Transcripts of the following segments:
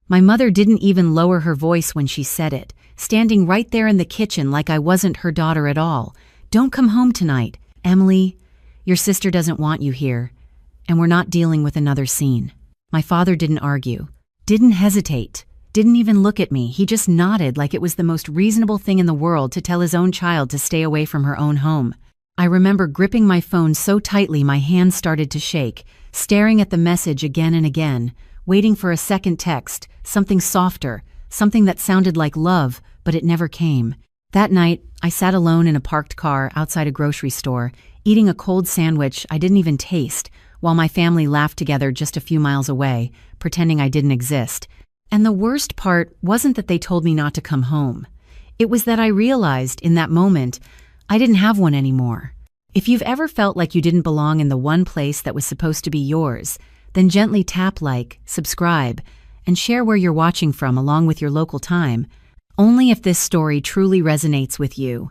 My mother didn't even lower her voice when she said it, standing right there in the kitchen like I wasn't her daughter at all. "Don't come home tonight, Emily. Your sister doesn't want you here, and we're not dealing with another scene." My father didn't argue, didn't hesitate, didn't even look at me. He just nodded like it was the most reasonable thing in the world to tell his own child to stay away from her own home. I remember gripping my phone so tightly my hands started to shake, staring at the message again and again, waiting for a second text, something softer, something that sounded like love, but it never came. That night, I sat alone in a parked car outside a grocery store, eating a cold sandwich I didn't even taste, while my family laughed together just a few miles away, pretending I didn't exist. And the worst part wasn't that they told me not to come home. It was that I realized in that moment I didn't have one anymore. If you've ever felt like you didn't belong in the one place that was supposed to be yours, then gently tap like, subscribe, and share where you're watching from along with your local time, only if this story truly resonates with you.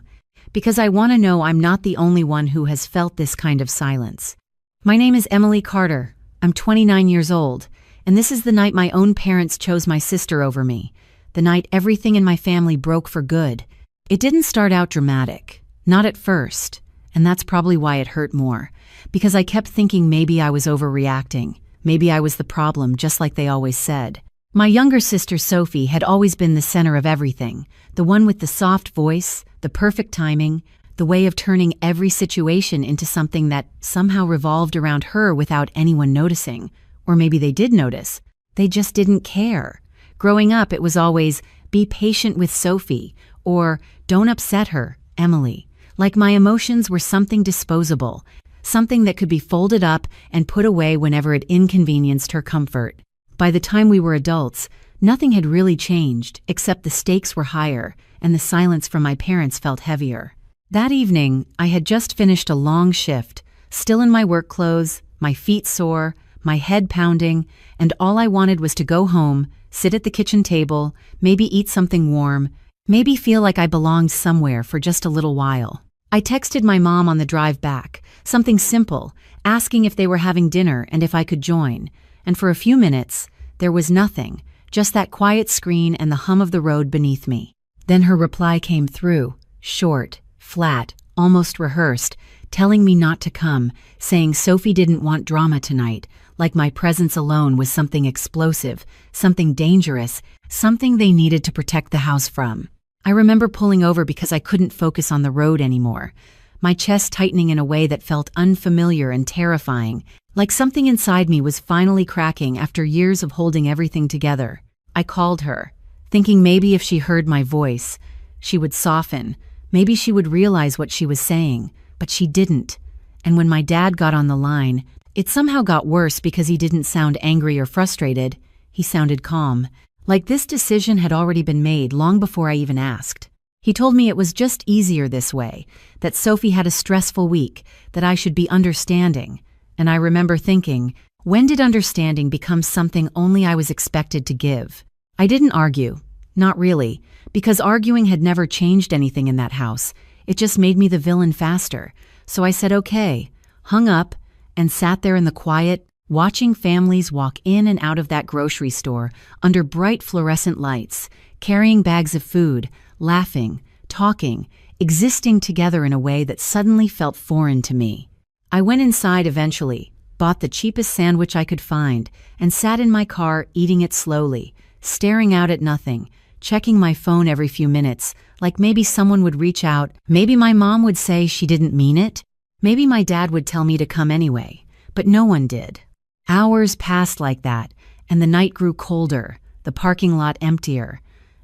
Because I want to know I'm not the only one who has felt this kind of silence. My name is Emily Carter. I'm 29 years old, and this is the night my own parents chose my sister over me, the night everything in my family broke for good. It didn't start out dramatic, not at first, and that's probably why it hurt more, because I kept thinking maybe I was overreacting, maybe I was the problem, just like they always said. My younger sister Sophie had always been the center of everything, the one with the soft voice, the perfect timing, the way of turning every situation into something that somehow revolved around her without anyone noticing. Or maybe they did notice. They just didn't care. Growing up, it was always, "Be patient with Sophie," or "Don't upset her, Emily." Like my emotions were something disposable, something that could be folded up and put away whenever it inconvenienced her comfort. By the time we were adults, nothing had really changed, except the stakes were higher, and the silence from my parents felt heavier. That evening, I had just finished a long shift, still in my work clothes, my feet sore, my head pounding, and all I wanted was to go home, sit at the kitchen table, maybe eat something warm, maybe feel like I belonged somewhere for just a little while. I texted my mom on the drive back, something simple, asking if they were having dinner and if I could join, and for a few minutes, there was nothing, just that quiet screen and the hum of the road beneath me. Then her reply came through, short, flat, almost rehearsed, telling me not to come, saying Sophie didn't want drama tonight, like my presence alone was something explosive, something dangerous, something they needed to protect the house from. I remember pulling over because I couldn't focus on the road anymore, my chest tightening in a way that felt unfamiliar and terrifying, like something inside me was finally cracking after years of holding everything together. I called her, thinking maybe if she heard my voice, she would soften, maybe she would realize what she was saying, but she didn't. And when my dad got on the line, it somehow got worse because he didn't sound angry or frustrated. He sounded calm, like this decision had already been made long before I even asked. He told me it was just easier this way, that Sophie had a stressful week, that I should be understanding. And I remember thinking, when did understanding become something only I was expected to give? I didn't argue. Not really, because arguing had never changed anything in that house. It just made me the villain faster. So I said okay, hung up, and sat there in the quiet, watching families walk in and out of that grocery store under bright fluorescent lights, carrying bags of food, laughing, talking, existing together in a way that suddenly felt foreign to me. I went inside eventually, bought the cheapest sandwich I could find, and sat in my car eating it slowly, staring out at nothing, checking my phone every few minutes, like maybe someone would reach out, maybe my mom would say she didn't mean it, maybe my dad would tell me to come anyway, but no one did. Hours passed like that, and the night grew colder, the parking lot emptier,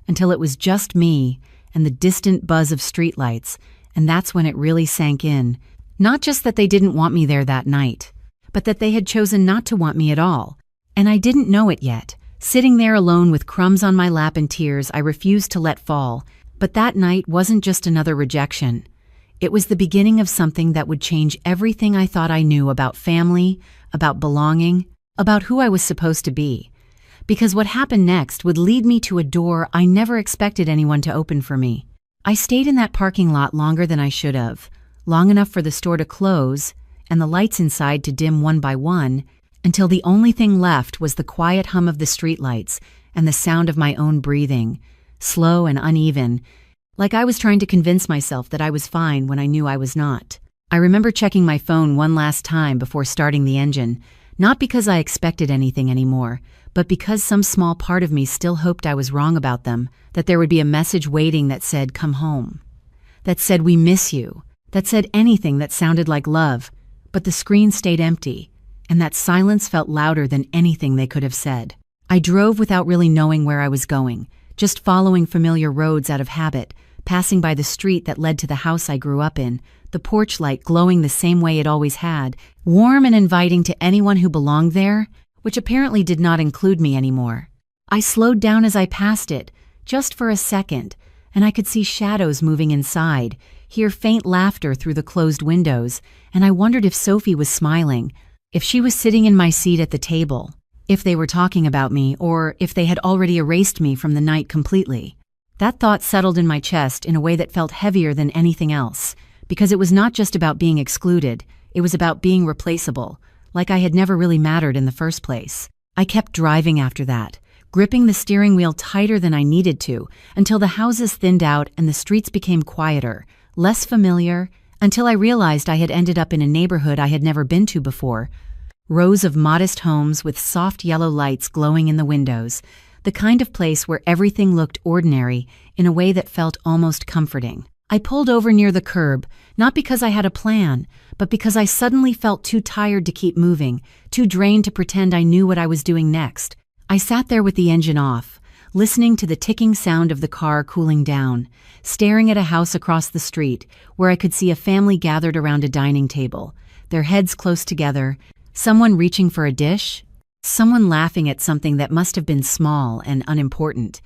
until it was just me and the distant buzz of streetlights, and that's when it really sank in. Not just that they didn't want me there that night, but that they had chosen not to want me at all. And I didn't know it yet. Sitting there alone with crumbs on my lap and tears I refused to let fall. But that night wasn't just another rejection. It was the beginning of something that would change everything I thought I knew about family, about belonging, about who I was supposed to be. Because what happened next would lead me to a door I never expected anyone to open for me. I stayed in that parking lot longer than I should have, long enough for the store to close and the lights inside to dim one by one, until the only thing left was the quiet hum of the streetlights and the sound of my own breathing, slow and uneven, like I was trying to convince myself that I was fine when I knew I was not. I remember checking my phone one last time before starting the engine, not because I expected anything anymore, but because some small part of me still hoped I was wrong about them, that there would be a message waiting that said, "Come home," that said, "We miss you," that said anything that sounded like love, but the screen stayed empty, and that silence felt louder than anything they could have said. I drove without really knowing where I was going, just following familiar roads out of habit, passing by the street that led to the house I grew up in, the porch light glowing the same way it always had, warm and inviting to anyone who belonged there, which apparently did not include me anymore. I slowed down as I passed it, just for a second, and I could see shadows moving inside, hear faint laughter through the closed windows, and I wondered if Sophie was smiling, if she was sitting in my seat at the table, if they were talking about me, or if they had already erased me from the night completely. That thought settled in my chest in a way that felt heavier than anything else, because it was not just about being excluded, it was about being replaceable, like I had never really mattered in the first place. I kept driving after that, gripping the steering wheel tighter than I needed to, until the houses thinned out and the streets became quieter, less familiar, until I realized I had ended up in a neighborhood I had never been to before. Rows of modest homes with soft yellow lights glowing in the windows, the kind of place where everything looked ordinary in a way that felt almost comforting. I pulled over near the curb, not because I had a plan, but because I suddenly felt too tired to keep moving, too drained to pretend I knew what I was doing next. I sat there with the engine off, listening to the ticking sound of the car cooling down, staring at a house across the street where I could see a family gathered around a dining table, their heads close together, someone reaching for a dish, someone laughing at something that must have been small and unimportant.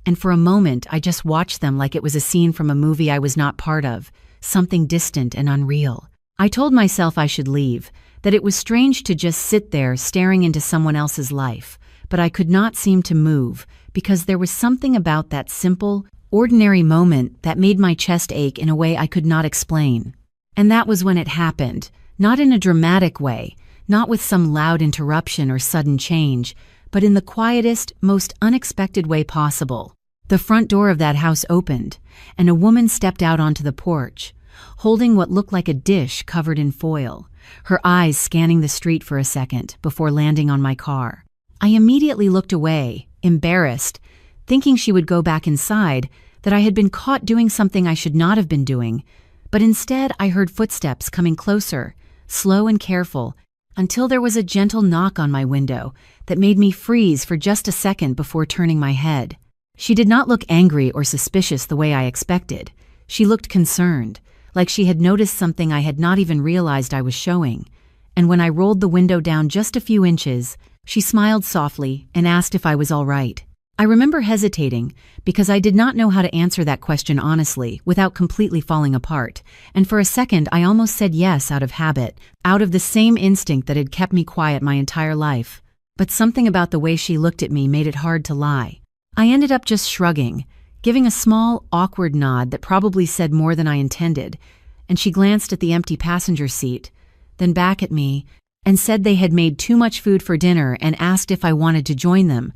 And for a moment, I just watched them like it was a scene from a movie I was not part of, something distant and unreal. I told myself I should leave, that it was strange to just sit there staring into someone else's life, but I could not seem to move because there was something about that simple, ordinary moment that made my chest ache in a way I could not explain. And that was when it happened, not in a dramatic way, not with some loud interruption or sudden change, but in the quietest, most unexpected way possible. The front door of that house opened, and a woman stepped out onto the porch, holding what looked like a dish covered in foil, her eyes scanning the street for a second before landing on my car. I immediately looked away, embarrassed, thinking she would go back inside, that I had been caught doing something I should not have been doing, but instead I heard footsteps coming closer, slow and careful, until there was a gentle knock on my window that made me freeze for just a second before turning my head. She did not look angry or suspicious the way I expected. She looked concerned, like she had noticed something I had not even realized I was showing. And when I rolled the window down just a few inches, she smiled softly and asked if I was all right. I remember hesitating because I did not know how to answer that question honestly without completely falling apart, and for a second I almost said yes out of habit, out of the same instinct that had kept me quiet my entire life. But something about the way she looked at me made it hard to lie. I ended up just shrugging, giving a small, awkward nod that probably said more than I intended, and she glanced at the empty passenger seat, then back at me, and said they had made too much food for dinner and asked if I wanted to join them,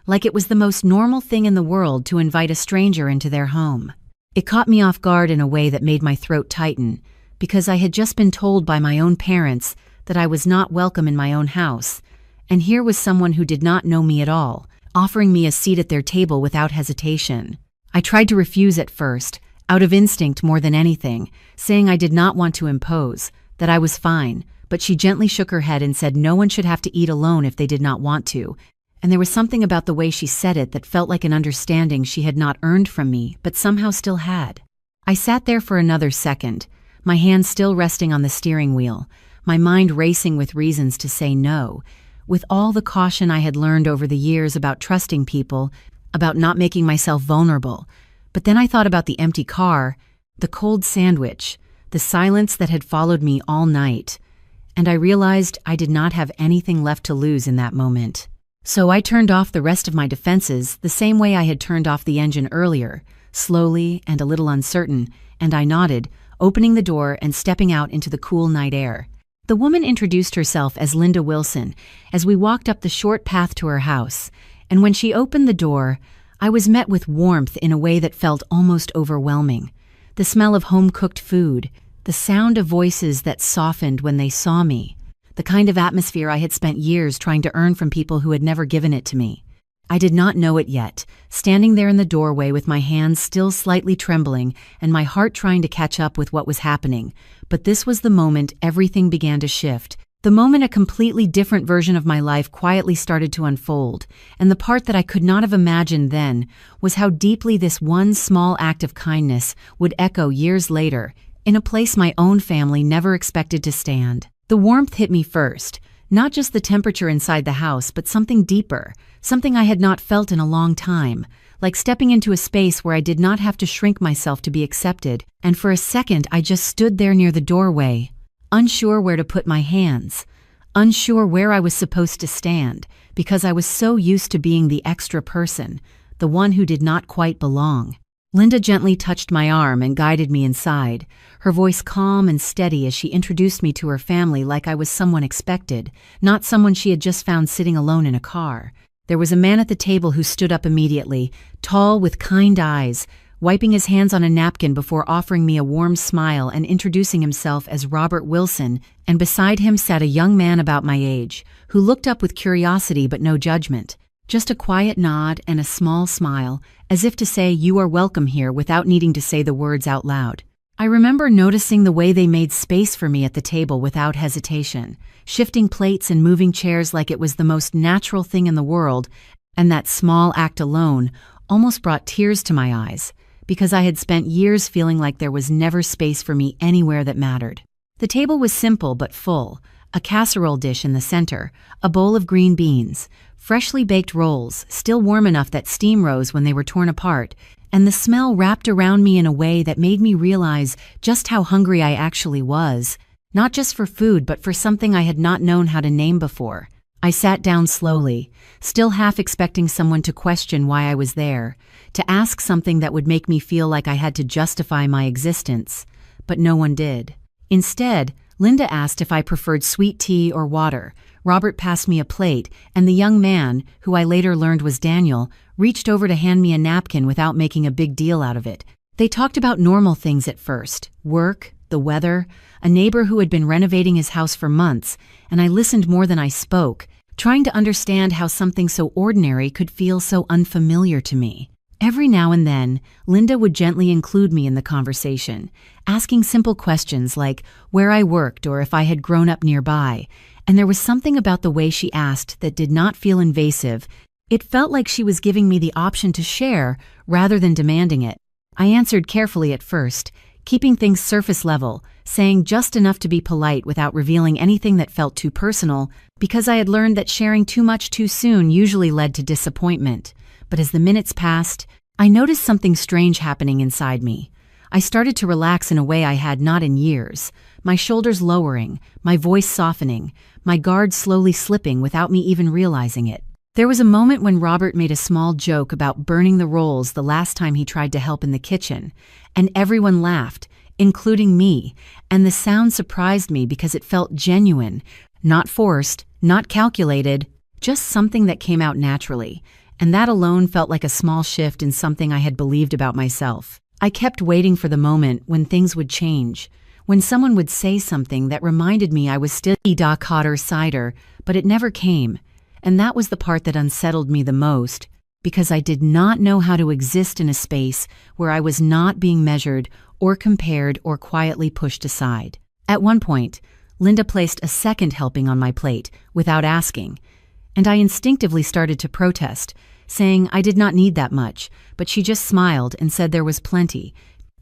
like it was the most normal thing in the world to invite a stranger into their home. It caught me off guard in a way that made my throat tighten, because I had just been told by my own parents that I was not welcome in my own house, and here was someone who did not know me at all, offering me a seat at their table without hesitation. I tried to refuse at first, out of instinct more than anything, saying I did not want to impose, that I was fine, but she gently shook her head and said no one should have to eat alone if they did not want to, and there was something about the way she said it that felt like an understanding she had not earned from me, but somehow still had. I sat there for another second, my hands still resting on the steering wheel, my mind racing with reasons to say no, with all the caution I had learned over the years about trusting people, about not making myself vulnerable. But then I thought about the empty car, the cold sandwich, the silence that had followed me all night, and I realized I did not have anything left to lose in that moment. So I turned off the rest of my defenses the same way I had turned off the engine earlier, slowly and a little uncertain, and I nodded, opening the door and stepping out into the cool night air. The woman introduced herself as Linda Wilson as we walked up the short path to her house, and when she opened the door, I was met with warmth in a way that felt almost overwhelming. The smell of home-cooked food, the sound of voices that softened when they saw me, the kind of atmosphere I had spent years trying to earn from people who had never given it to me. I did not know it yet, standing there in the doorway with my hands still slightly trembling and my heart trying to catch up with what was happening. But this was the moment everything began to shift. The moment a completely different version of my life quietly started to unfold, and the part that I could not have imagined then was how deeply this one small act of kindness would echo years later, in a place my own family never expected to stand. The warmth hit me first, not just the temperature inside the house, but something deeper, something I had not felt in a long time, like stepping into a space where I did not have to shrink myself to be accepted, and for a second I just stood there near the doorway, unsure where to put my hands, unsure where I was supposed to stand, because I was so used to being the extra person, the one who did not quite belong. Linda gently touched my arm and guided me inside, her voice calm and steady as she introduced me to her family like I was someone expected, not someone she had just found sitting alone in a car. There was a man at the table who stood up immediately, tall with kind eyes, wiping his hands on a napkin before offering me a warm smile and introducing himself as Robert Wilson, and beside him sat a young man about my age, who looked up with curiosity but no judgment. Just a quiet nod and a small smile, as if to say you are welcome here without needing to say the words out loud. I remember noticing the way they made space for me at the table without hesitation, shifting plates and moving chairs like it was the most natural thing in the world, and that small act alone almost brought tears to my eyes, because I had spent years feeling like there was never space for me anywhere that mattered. The table was simple but full, a casserole dish in the center, a bowl of green beans, freshly baked rolls, still warm enough that steam rose when they were torn apart, and the smell wrapped around me in a way that made me realize just how hungry I actually was, not just for food but for something I had not known how to name before. I sat down slowly, still half expecting someone to question why I was there, to ask something that would make me feel like I had to justify my existence, but no one did. Instead, Linda asked if I preferred sweet tea or water. Robert passed me a plate, and the young man, who I later learned was Daniel, reached over to hand me a napkin without making a big deal out of it. They talked about normal things at first: work, the weather, a neighbor who had been renovating his house for months, and I listened more than I spoke, trying to understand how something so ordinary could feel so unfamiliar to me. Every now and then, Linda would gently include me in the conversation, asking simple questions like where I worked or if I had grown up nearby, and there was something about the way she asked that did not feel invasive. It felt like she was giving me the option to share rather than demanding it. I answered carefully at first, keeping things surface level, saying just enough to be polite without revealing anything that felt too personal, because I had learned that sharing too much too soon usually led to disappointment. But as the minutes passed, I noticed something strange happening inside me. I started to relax in a way I had not in years, my shoulders lowering, my voice softening, my guard slowly slipping without me even realizing it. There was a moment when Robert made a small joke about burning the rolls the last time he tried to help in the kitchen, and everyone laughed, including me, and the sound surprised me because it felt genuine, not forced, not calculated, just something that came out naturally. And that alone felt like a small shift in something I had believed about myself. I kept waiting for the moment when things would change, when someone would say something that reminded me I was still Doc Hotter cider, but it never came. And that was the part that unsettled me the most, because I did not know how to exist in a space where I was not being measured or compared or quietly pushed aside. At one point, Linda placed a second helping on my plate without asking, and I instinctively started to protest, saying I did not need that much, but she just smiled and said there was plenty.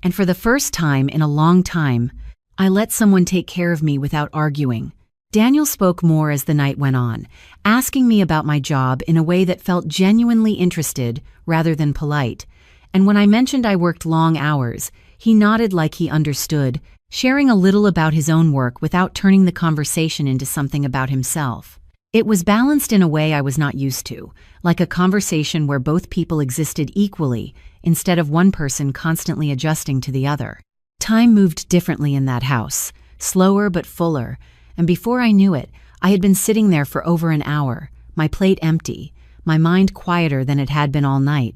And for the first time in a long time, I let someone take care of me without arguing. Daniel spoke more as the night went on, asking me about my job in a way that felt genuinely interested rather than polite. And when I mentioned I worked long hours, he nodded like he understood, sharing a little about his own work without turning the conversation into something about himself. It was balanced in a way I was not used to, like a conversation where both people existed equally, instead of one person constantly adjusting to the other. Time moved differently in that house, slower but fuller, and before I knew it, I had been sitting there for over an hour, my plate empty, my mind quieter than it had been all night,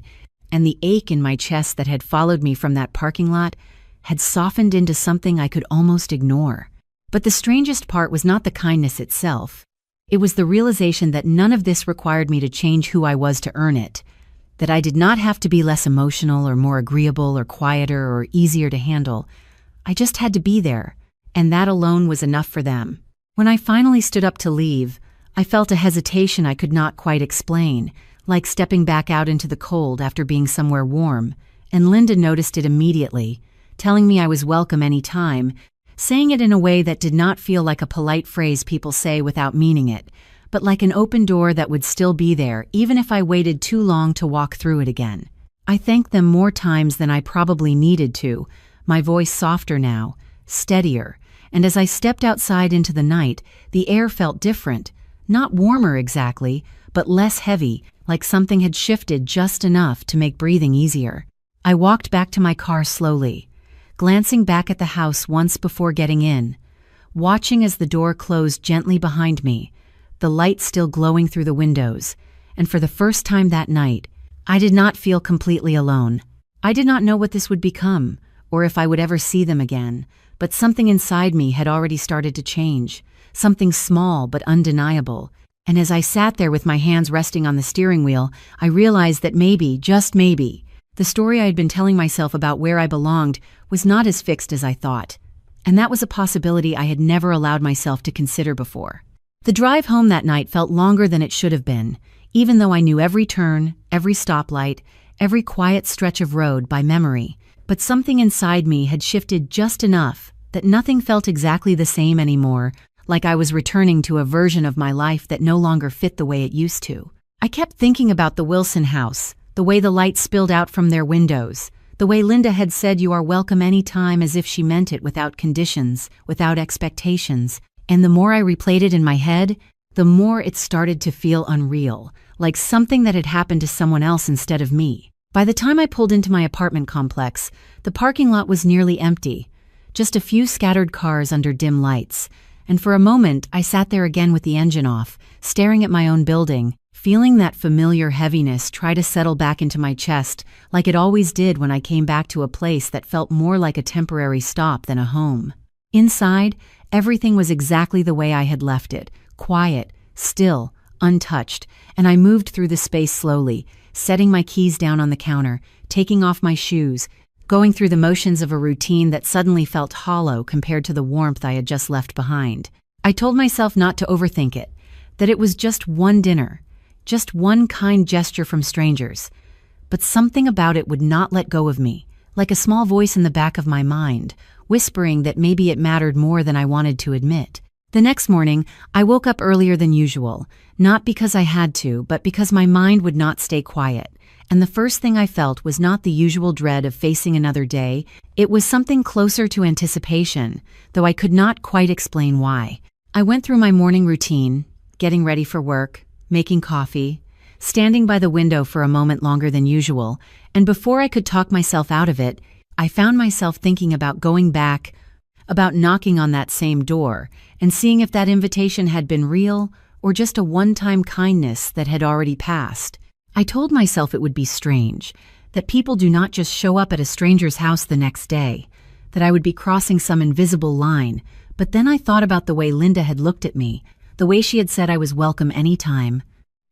and the ache in my chest that had followed me from that parking lot had softened into something I could almost ignore. But the strangest part was not the kindness itself. It was the realization that none of this required me to change who I was to earn it, that I did not have to be less emotional or more agreeable or quieter or easier to handle. I just had to be there, and that alone was enough for them. When I finally stood up to leave, I felt a hesitation I could not quite explain, like stepping back out into the cold after being somewhere warm, and Linda noticed it immediately, telling me I was welcome any time, saying it in a way that did not feel like a polite phrase people say without meaning it, but like an open door that would still be there even if I waited too long to walk through it again. I thanked them more times than I probably needed to, my voice softer now, steadier, and as I stepped outside into the night, the air felt different, not warmer exactly, but less heavy, like something had shifted just enough to make breathing easier. I walked back to my car slowly, glancing back at the house once before getting in, watching as the door closed gently behind me, the light still glowing through the windows, and for the first time that night, I did not feel completely alone. I did not know what this would become, or if I would ever see them again, but something inside me had already started to change, something small but undeniable, and as I sat there with my hands resting on the steering wheel, I realized that maybe, just maybe, the story I had been telling myself about where I belonged was not as fixed as I thought, and that was a possibility I had never allowed myself to consider before. The drive home that night felt longer than it should have been, even though I knew every turn, every stoplight, every quiet stretch of road by memory, but something inside me had shifted just enough that nothing felt exactly the same anymore, like I was returning to a version of my life that no longer fit the way it used to. I kept thinking about the Wilson house, the way the light spilled out from their windows, the way Linda had said you are welcome any time as if she meant it without conditions, without expectations, and the more I replayed it in my head, the more it started to feel unreal, like something that had happened to someone else instead of me. By the time I pulled into my apartment complex, the parking lot was nearly empty, just a few scattered cars under dim lights, and for a moment I sat there again with the engine off, staring at my own building, feeling that familiar heaviness try to settle back into my chest like it always did when I came back to a place that felt more like a temporary stop than a home. Inside, everything was exactly the way I had left it, quiet, still, untouched, and I moved through the space slowly, setting my keys down on the counter, taking off my shoes, going through the motions of a routine that suddenly felt hollow compared to the warmth I had just left behind. I told myself not to overthink it, that it was just one dinner, just one kind gesture from strangers, but something about it would not let go of me, like a small voice in the back of my mind, whispering that maybe it mattered more than I wanted to admit. The next morning, I woke up earlier than usual, not because I had to, but because my mind would not stay quiet. And the first thing I felt was not the usual dread of facing another day, it was something closer to anticipation, though I could not quite explain why. I went through my morning routine, getting ready for work, making coffee, standing by the window for a moment longer than usual, and before I could talk myself out of it, I found myself thinking about going back, about knocking on that same door, and seeing if that invitation had been real or just a one-time kindness that had already passed. I told myself it would be strange, that people do not just show up at a stranger's house the next day, that I would be crossing some invisible line, but then I thought about the way Linda had looked at me, the way she had said I was welcome anytime,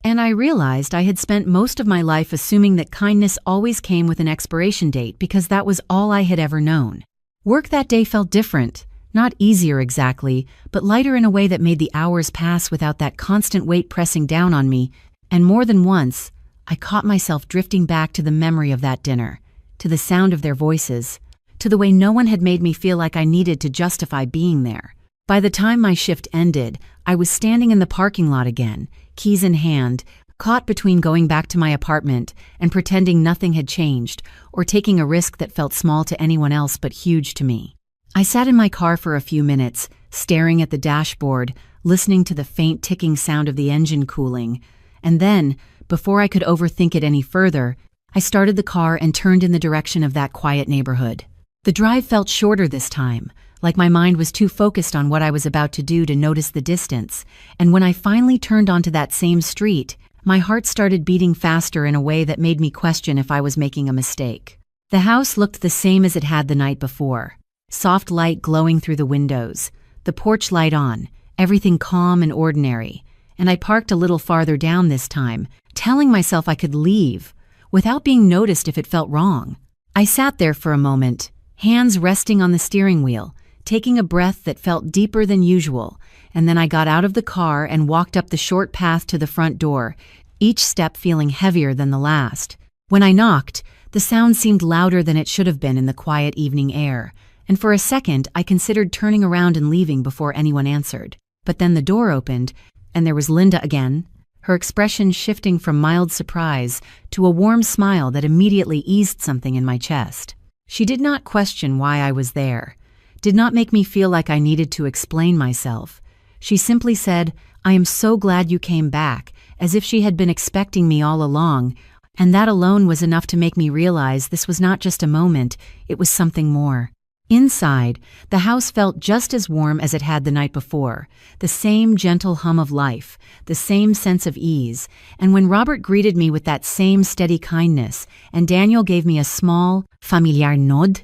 and I realized I had spent most of my life assuming that kindness always came with an expiration date because that was all I had ever known. Work that day felt different, not easier exactly, but lighter in a way that made the hours pass without that constant weight pressing down on me, and more than once, I caught myself drifting back to the memory of that dinner, to the sound of their voices, to the way no one had made me feel like I needed to justify being there. By the time my shift ended, I was standing in the parking lot again, keys in hand, caught between going back to my apartment and pretending nothing had changed, or taking a risk that felt small to anyone else but huge to me. I sat in my car for a few minutes, staring at the dashboard, listening to the faint ticking sound of the engine cooling, and then, before I could overthink it any further, I started the car and turned in the direction of that quiet neighborhood. The drive felt shorter this time, like my mind was too focused on what I was about to do to notice the distance, and when I finally turned onto that same street, My heart started beating faster in a way that made me question if I was making a mistake. The house looked the same as it had the night before. Soft light glowing through the windows, the porch light on, everything calm and ordinary. And I parked a little farther down this time, telling myself I could leave, without being noticed if it felt wrong. I sat there for a moment, hands resting on the steering wheel, taking a breath that felt deeper than usual, and then I got out of the car and walked up the short path to the front door, each step feeling heavier than the last. When I knocked, the sound seemed louder than it should have been in the quiet evening air, and for a second I considered turning around and leaving before anyone answered. But then the door opened, and there was Linda again, her expression shifting from mild surprise to a warm smile that immediately eased something in my chest. She did not question why I was there, did not make me feel like I needed to explain myself. She simply said, "I am so glad you came back," as if she had been expecting me all along, and that alone was enough to make me realize this was not just a moment, it was something more. Inside, the house felt just as warm as it had the night before, the same gentle hum of life, the same sense of ease, and when Robert greeted me with that same steady kindness, and Daniel gave me a small, familiar nod,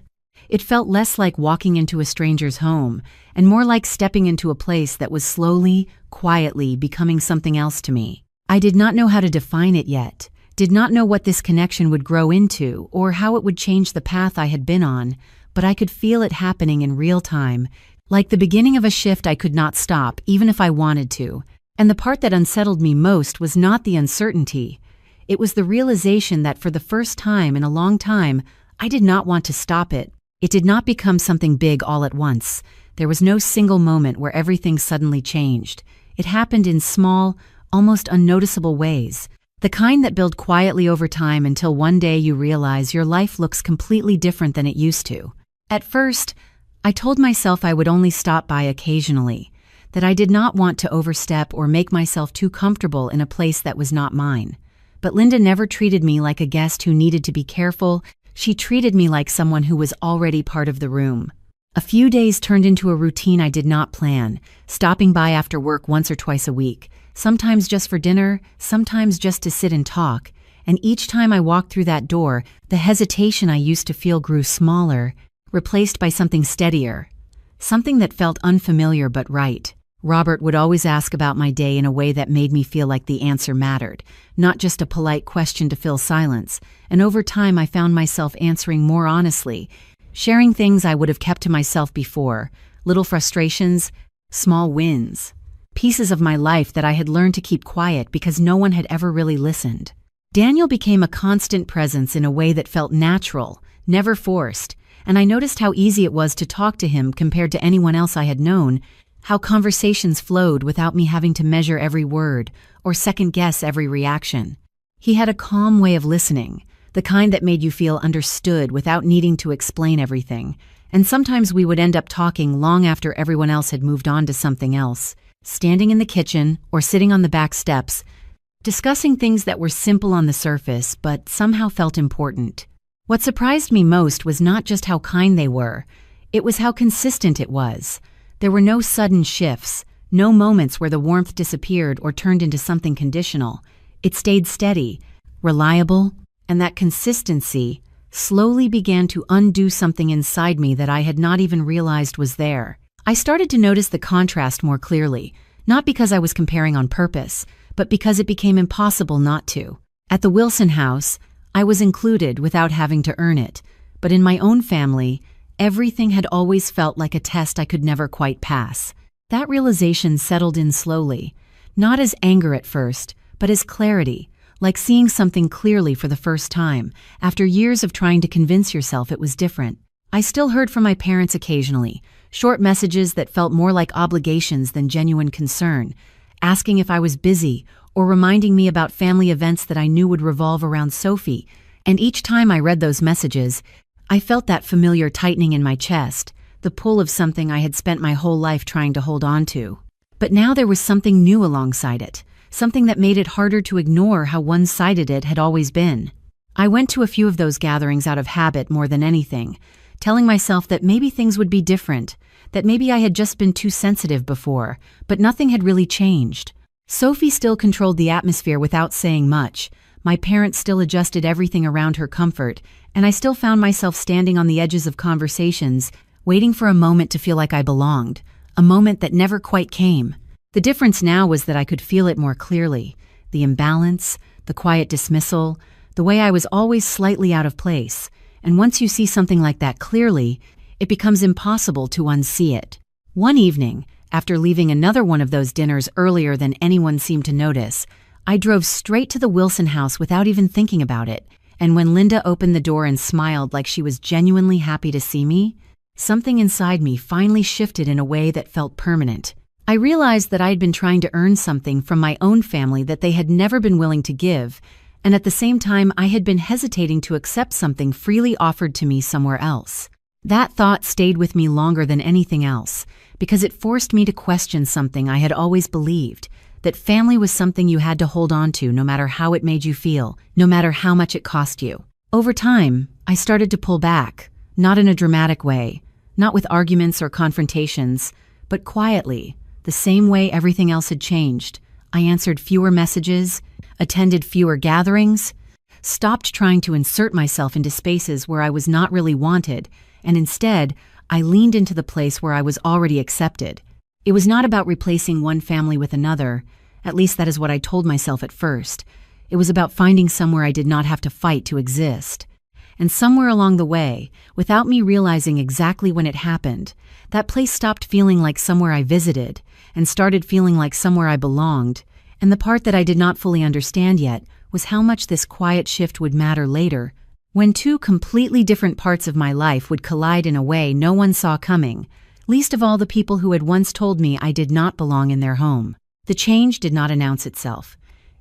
it felt less like walking into a stranger's home, and more like stepping into a place that was slowly, quietly becoming something else to me. I did not know how to define it yet, did not know what this connection would grow into, or how it would change the path I had been on, but I could feel it happening in real time, like the beginning of a shift I could not stop, even if I wanted to. And the part that unsettled me most was not the uncertainty. It was the realization that for the first time in a long time, I did not want to stop it. It did not become something big all at once. There was no single moment where everything suddenly changed. It happened in small, almost unnoticeable ways. The kind that build quietly over time until one day you realize your life looks completely different than it used to. At first, I told myself I would only stop by occasionally, that I did not want to overstep or make myself too comfortable in a place that was not mine. But Linda never treated me like a guest who needed to be careful. She treated me like someone who was already part of the room. A few days turned into a routine I did not plan, stopping by after work once or twice a week, sometimes just for dinner, sometimes just to sit and talk. And each time I walked through that door, the hesitation I used to feel grew smaller, replaced by something steadier, something that felt unfamiliar but right. Robert would always ask about my day in a way that made me feel like the answer mattered, not just a polite question to fill silence, and over time I found myself answering more honestly, sharing things I would have kept to myself before, little frustrations, small wins, pieces of my life that I had learned to keep quiet because no one had ever really listened. Daniel became a constant presence in a way that felt natural, never forced, and I noticed how easy it was to talk to him compared to anyone else I had known, how conversations flowed without me having to measure every word or second-guess every reaction. He had a calm way of listening, the kind that made you feel understood without needing to explain everything, and sometimes we would end up talking long after everyone else had moved on to something else, standing in the kitchen or sitting on the back steps, discussing things that were simple on the surface but somehow felt important. What surprised me most was not just how kind they were, it was how consistent it was. There were no sudden shifts, no moments where the warmth disappeared or turned into something conditional. It stayed steady, reliable, and that consistency slowly began to undo something inside me that I had not even realized was there. I started to notice the contrast more clearly, not because I was comparing on purpose, but because it became impossible not to. At the Wilson house, I was included without having to earn it, but in my own family, everything had always felt like a test I could never quite pass. That realization settled in slowly, not as anger at first, but as clarity, like seeing something clearly for the first time, after years of trying to convince yourself it was different. I still heard from my parents occasionally, short messages that felt more like obligations than genuine concern, asking if I was busy or reminding me about family events that I knew would revolve around Sophie, and each time I read those messages, I felt that familiar tightening in my chest, the pull of something I had spent my whole life trying to hold on to. But now there was something new alongside it, something that made it harder to ignore how one-sided it had always been. I went to a few of those gatherings out of habit more than anything, telling myself that maybe things would be different, that maybe I had just been too sensitive before, but nothing had really changed. Sophie still controlled the atmosphere without saying much. My parents still adjusted everything around her comfort, and I still found myself standing on the edges of conversations, waiting for a moment to feel like I belonged, a moment that never quite came. The difference now was that I could feel it more clearly. The imbalance, the quiet dismissal, the way I was always slightly out of place. And once you see something like that clearly, it becomes impossible to unsee it. One evening, after leaving another one of those dinners earlier than anyone seemed to notice, I drove straight to the Wilson house without even thinking about it. And when Linda opened the door and smiled like she was genuinely happy to see me, something inside me finally shifted in a way that felt permanent. I realized that I had been trying to earn something from my own family that they had never been willing to give, and at the same time I had been hesitating to accept something freely offered to me somewhere else. That thought stayed with me longer than anything else, because it forced me to question something I had always believed, that family was something you had to hold on to no matter how it made you feel, no matter how much it cost you. Over time, I started to pull back, not in a dramatic way, not with arguments or confrontations, but quietly, the same way everything else had changed. I answered fewer messages, attended fewer gatherings, stopped trying to insert myself into spaces where I was not really wanted, and instead, I leaned into the place where I was already accepted. It was not about replacing one family with another, at least that is what I told myself at first. It was about finding somewhere I did not have to fight to exist. And somewhere along the way, without me realizing exactly when it happened, that place stopped feeling like somewhere I visited and started feeling like somewhere I belonged. And the part that I did not fully understand yet was how much this quiet shift would matter later, when two completely different parts of my life would collide in a way no one saw coming, least of all the people who had once told me I did not belong in their home. The change did not announce itself.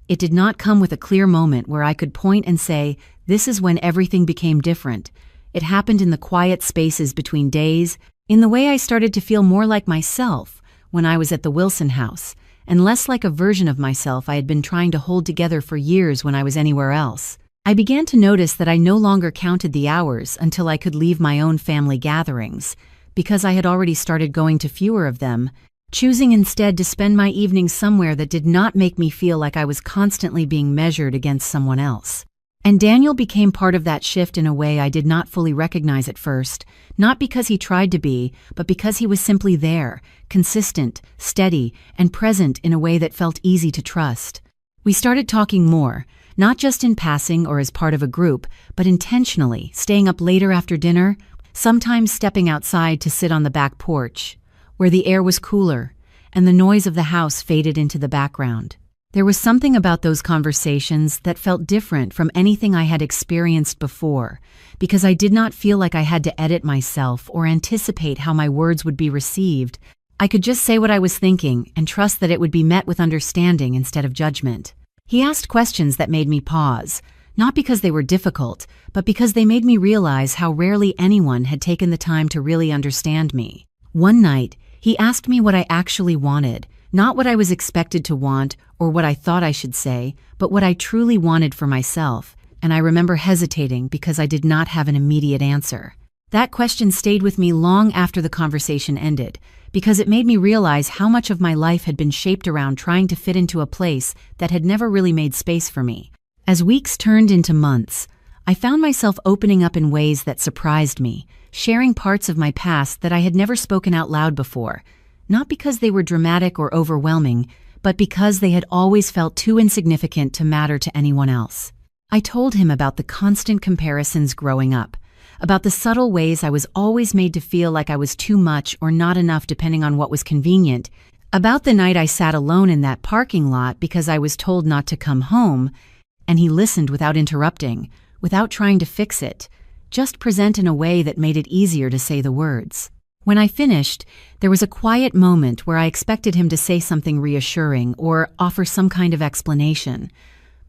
It did not come with a clear moment where I could point and say, this is when everything became different. It happened in the quiet spaces between days, in the way I started to feel more like myself when I was at the Wilson house, and less like a version of myself I had been trying to hold together for years when I was anywhere else. I began to notice that I no longer counted the hours until I could leave my own family gatherings, because I had already started going to fewer of them, choosing instead to spend my evenings somewhere that did not make me feel like I was constantly being measured against someone else. And Daniel became part of that shift in a way I did not fully recognize at first, not because he tried to be, but because he was simply there, consistent, steady, and present in a way that felt easy to trust. We started talking more, not just in passing or as part of a group, but intentionally, staying up later after dinner, sometimes stepping outside to sit on the back porch, where the air was cooler and the noise of the house faded into the background. There was something about those conversations that felt different from anything I had experienced before, because I did not feel like I had to edit myself or anticipate how my words would be received. I could just say what I was thinking and trust that it would be met with understanding instead of judgment. He asked questions that made me pause, not because they were difficult, but because they made me realize how rarely anyone had taken the time to really understand me. One night, he asked me what I actually wanted, not what I was expected to want or what I thought I should say, but what I truly wanted for myself, and I remember hesitating because I did not have an immediate answer. That question stayed with me long after the conversation ended, because it made me realize how much of my life had been shaped around trying to fit into a place that had never really made space for me. As weeks turned into months, I found myself opening up in ways that surprised me, sharing parts of my past that I had never spoken out loud before, not because they were dramatic or overwhelming, but because they had always felt too insignificant to matter to anyone else. I told him about the constant comparisons growing up, about the subtle ways I was always made to feel like I was too much or not enough depending on what was convenient, about the night I sat alone in that parking lot because I was told not to come home, and he listened without interrupting, without trying to fix it, just present in a way that made it easier to say the words. When I finished, there was a quiet moment where I expected him to say something reassuring or offer some kind of explanation.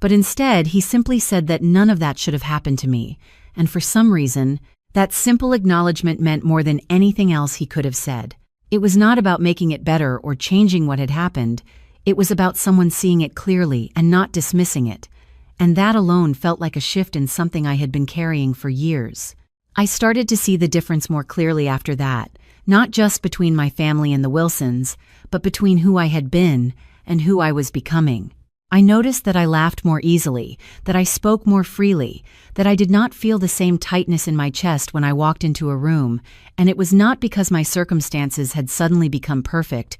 But instead, he simply said that none of that should have happened to me, and for some reason, that simple acknowledgement meant more than anything else he could have said. It was not about making it better or changing what had happened. It was about someone seeing it clearly and not dismissing it. And that alone felt like a shift in something I had been carrying for years. I started to see the difference more clearly after that, not just between my family and the Wilsons, but between who I had been and who I was becoming. I noticed that I laughed more easily, that I spoke more freely, that I did not feel the same tightness in my chest when I walked into a room, and it was not because my circumstances had suddenly become perfect.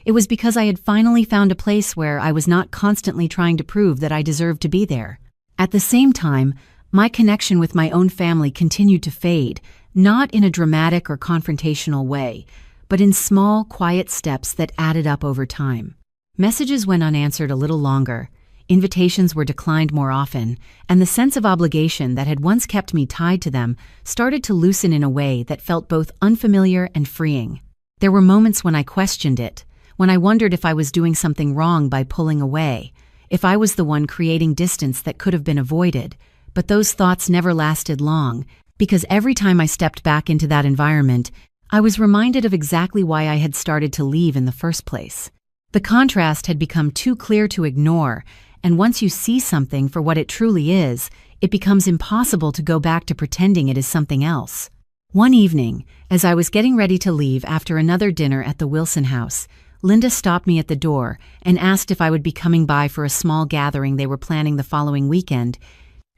It was because I had finally found a place where I was not constantly trying to prove that I deserved to be there. At the same time, my connection with my own family continued to fade, not in a dramatic or confrontational way, but in small, quiet steps that added up over time. Messages went unanswered a little longer, invitations were declined more often, and the sense of obligation that had once kept me tied to them started to loosen in a way that felt both unfamiliar and freeing. There were moments when I questioned it, when I wondered if I was doing something wrong by pulling away, if I was the one creating distance that could have been avoided, but those thoughts never lasted long, because every time I stepped back into that environment, I was reminded of exactly why I had started to leave in the first place. The contrast had become too clear to ignore, and once you see something for what it truly is, it becomes impossible to go back to pretending it is something else. One evening, as I was getting ready to leave after another dinner at the Wilson house, Linda stopped me at the door and asked if I would be coming by for a small gathering they were planning the following weekend.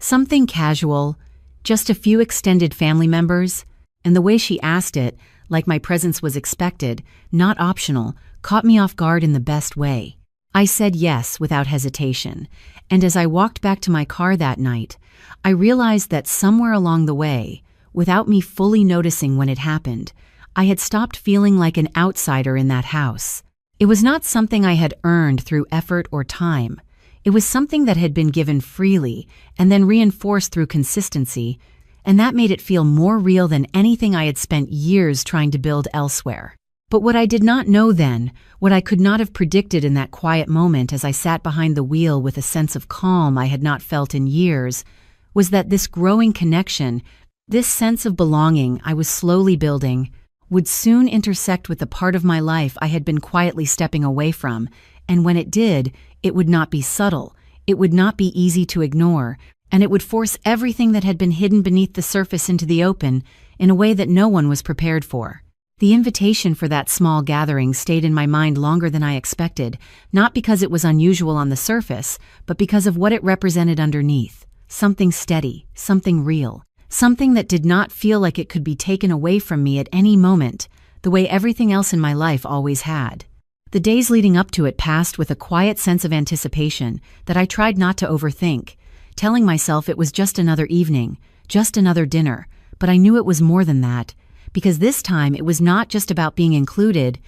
Something casual, just a few extended family members, and the way she asked it, like my presence was expected, not optional, caught me off guard in the best way. I said yes without hesitation, and as I walked back to my car that night, I realized that somewhere along the way, without me fully noticing when it happened, I had stopped feeling like an outsider in that house. It was not something I had earned through effort or time. It was something that had been given freely and then reinforced through consistency, and that made it feel more real than anything I had spent years trying to build elsewhere. But what I did not know then, what I could not have predicted in that quiet moment as I sat behind the wheel with a sense of calm I had not felt in years, was that this growing connection, this sense of belonging I was slowly building, would soon intersect with the part of my life I had been quietly stepping away from, and when it did, it would not be subtle, it would not be easy to ignore, and it would force everything that had been hidden beneath the surface into the open in a way that no one was prepared for. The invitation for that small gathering stayed in my mind longer than I expected, not because it was unusual on the surface, but because of what it represented underneath. Something steady, something real, something that did not feel like it could be taken away from me at any moment, the way everything else in my life always had. The days leading up to it passed with a quiet sense of anticipation that I tried not to overthink, telling myself it was just another evening, just another dinner, but I knew it was more than that, because this time it was not just about being included,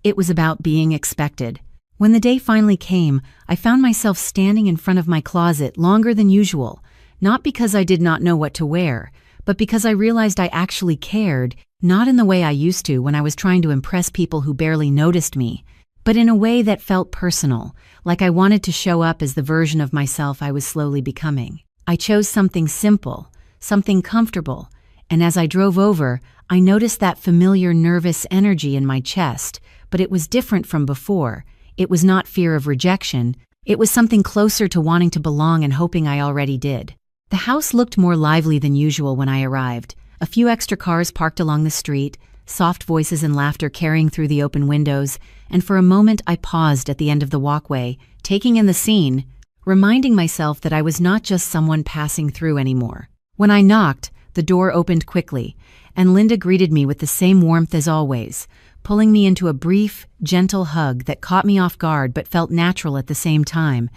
it was about being expected. When the day finally came, I found myself standing in front of my closet longer than usual, not because I did not know what to wear, but because I realized I actually cared, not in the way I used to when I was trying to impress people who barely noticed me, but in a way that felt personal, like I wanted to show up as the version of myself I was slowly becoming. I chose something simple, something comfortable, and as I drove over, I noticed that familiar nervous energy in my chest, but it was different from before. It was not fear of rejection. It was something closer to wanting to belong and hoping I already did. The house looked more lively than usual when I arrived. A few extra cars parked along the street, soft voices and laughter carrying through the open windows, and for a moment I paused at the end of the walkway, taking in the scene, reminding myself that I was not just someone passing through anymore. When I knocked, the door opened quickly, and Linda greeted me with the same warmth as always, pulling me into a brief, gentle hug that caught me off guard but felt natural at the same time,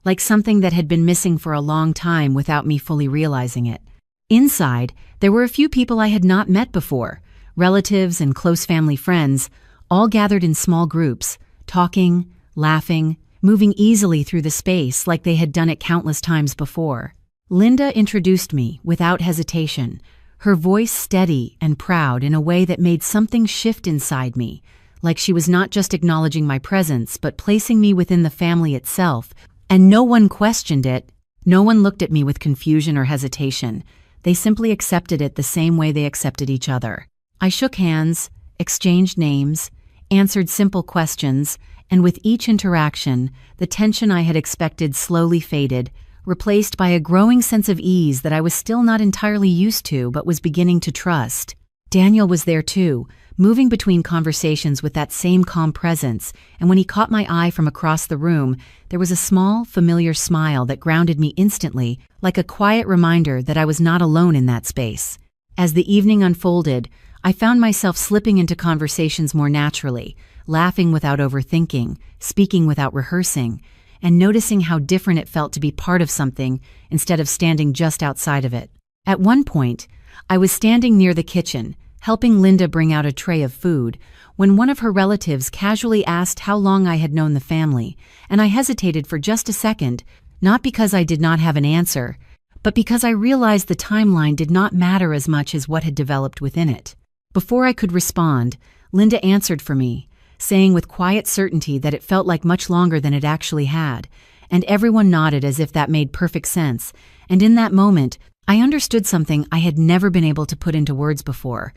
like something that had been missing for a long time without me fully realizing it. Inside, there were a few people I had not met before, relatives and close family friends, all gathered in small groups, talking, laughing, moving easily through the space like they had done it countless times before. Linda introduced me without hesitation, her voice steady and proud in a way that made something shift inside me, like she was not just acknowledging my presence but placing me within the family itself, and no one questioned it. No one looked at me with confusion or hesitation. They simply accepted it the same way they accepted each other. I shook hands, exchanged names, answered simple questions, and with each interaction, the tension I had expected slowly faded, replaced by a growing sense of ease that I was still not entirely used to but was beginning to trust. Daniel was there too, moving between conversations with that same calm presence, and when he caught my eye from across the room, there was a small, familiar smile that grounded me instantly, like a quiet reminder that I was not alone in that space. As the evening unfolded, I found myself slipping into conversations more naturally, laughing without overthinking, speaking without rehearsing, and noticing how different it felt to be part of something instead of standing just outside of it. At one point, I was standing near the kitchen, helping Linda bring out a tray of food, when one of her relatives casually asked how long I had known the family, and I hesitated for just a second, not because I did not have an answer, but because I realized the timeline did not matter as much as what had developed within it. Before I could respond, Linda answered for me, saying with quiet certainty that it felt like much longer than it actually had, and everyone nodded as if that made perfect sense, and in that moment, I understood something I had never been able to put into words before.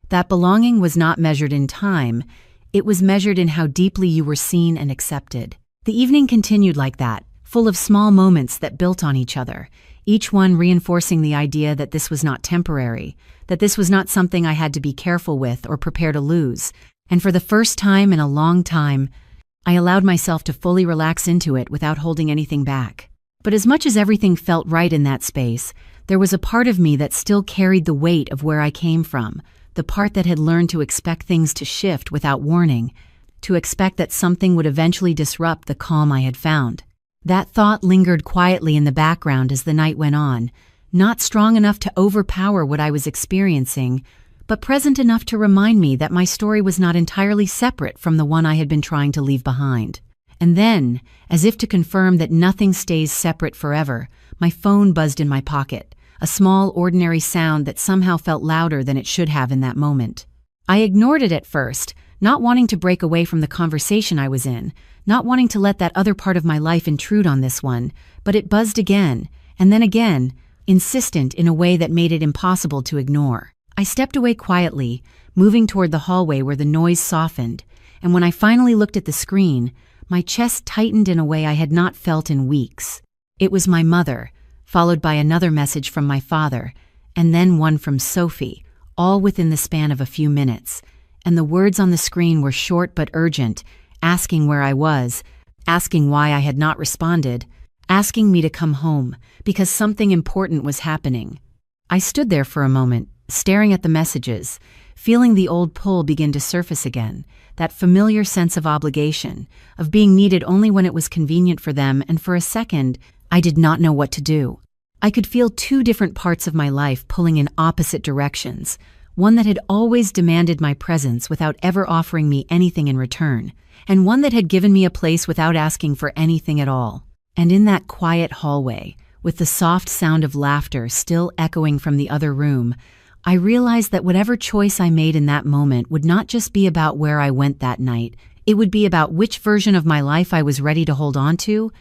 That belonging was not measured in time, it was measured in how deeply you were seen and accepted. The evening continued like that, full of small moments that built on each other, each one reinforcing the idea that this was not temporary, that this was not something I had to be careful with or prepare to lose. And for the first time in a long time, I allowed myself to fully relax into it without holding anything back. But as much as everything felt right in that space, there was a part of me that still carried the weight of where I came from, the part that had learned to expect things to shift without warning, to expect that something would eventually disrupt the calm I had found. That thought lingered quietly in the background as the night went on, not strong enough to overpower what I was experiencing, but present enough to remind me that my story was not entirely separate from the one I had been trying to leave behind. And then, as if to confirm that nothing stays separate forever, my phone buzzed in my pocket, a small, ordinary sound that somehow felt louder than it should have in that moment. I ignored it at first, not wanting to break away from the conversation I was in, not wanting to let that other part of my life intrude on this one, but it buzzed again, and then again, insistent in a way that made it impossible to ignore. I stepped away quietly, moving toward the hallway where the noise softened, and when I finally looked at the screen, my chest tightened in a way I had not felt in weeks. It was my mother, followed by another message from my father, and then one from Sophie, all within the span of a few minutes. And the words on the screen were short but urgent, asking where I was, asking why I had not responded, asking me to come home, because something important was happening. I stood there for a moment, staring at the messages, feeling the old pull begin to surface again, that familiar sense of obligation, of being needed only when it was convenient for them, and for a second, I did not know what to do. I could feel two different parts of my life pulling in opposite directions, one that had always demanded my presence without ever offering me anything in return, and one that had given me a place without asking for anything at all. And in that quiet hallway, with the soft sound of laughter still echoing from the other room, I realized that whatever choice I made in that moment would not just be about where I went that night, it would be about which version of my life I was ready to hold on to,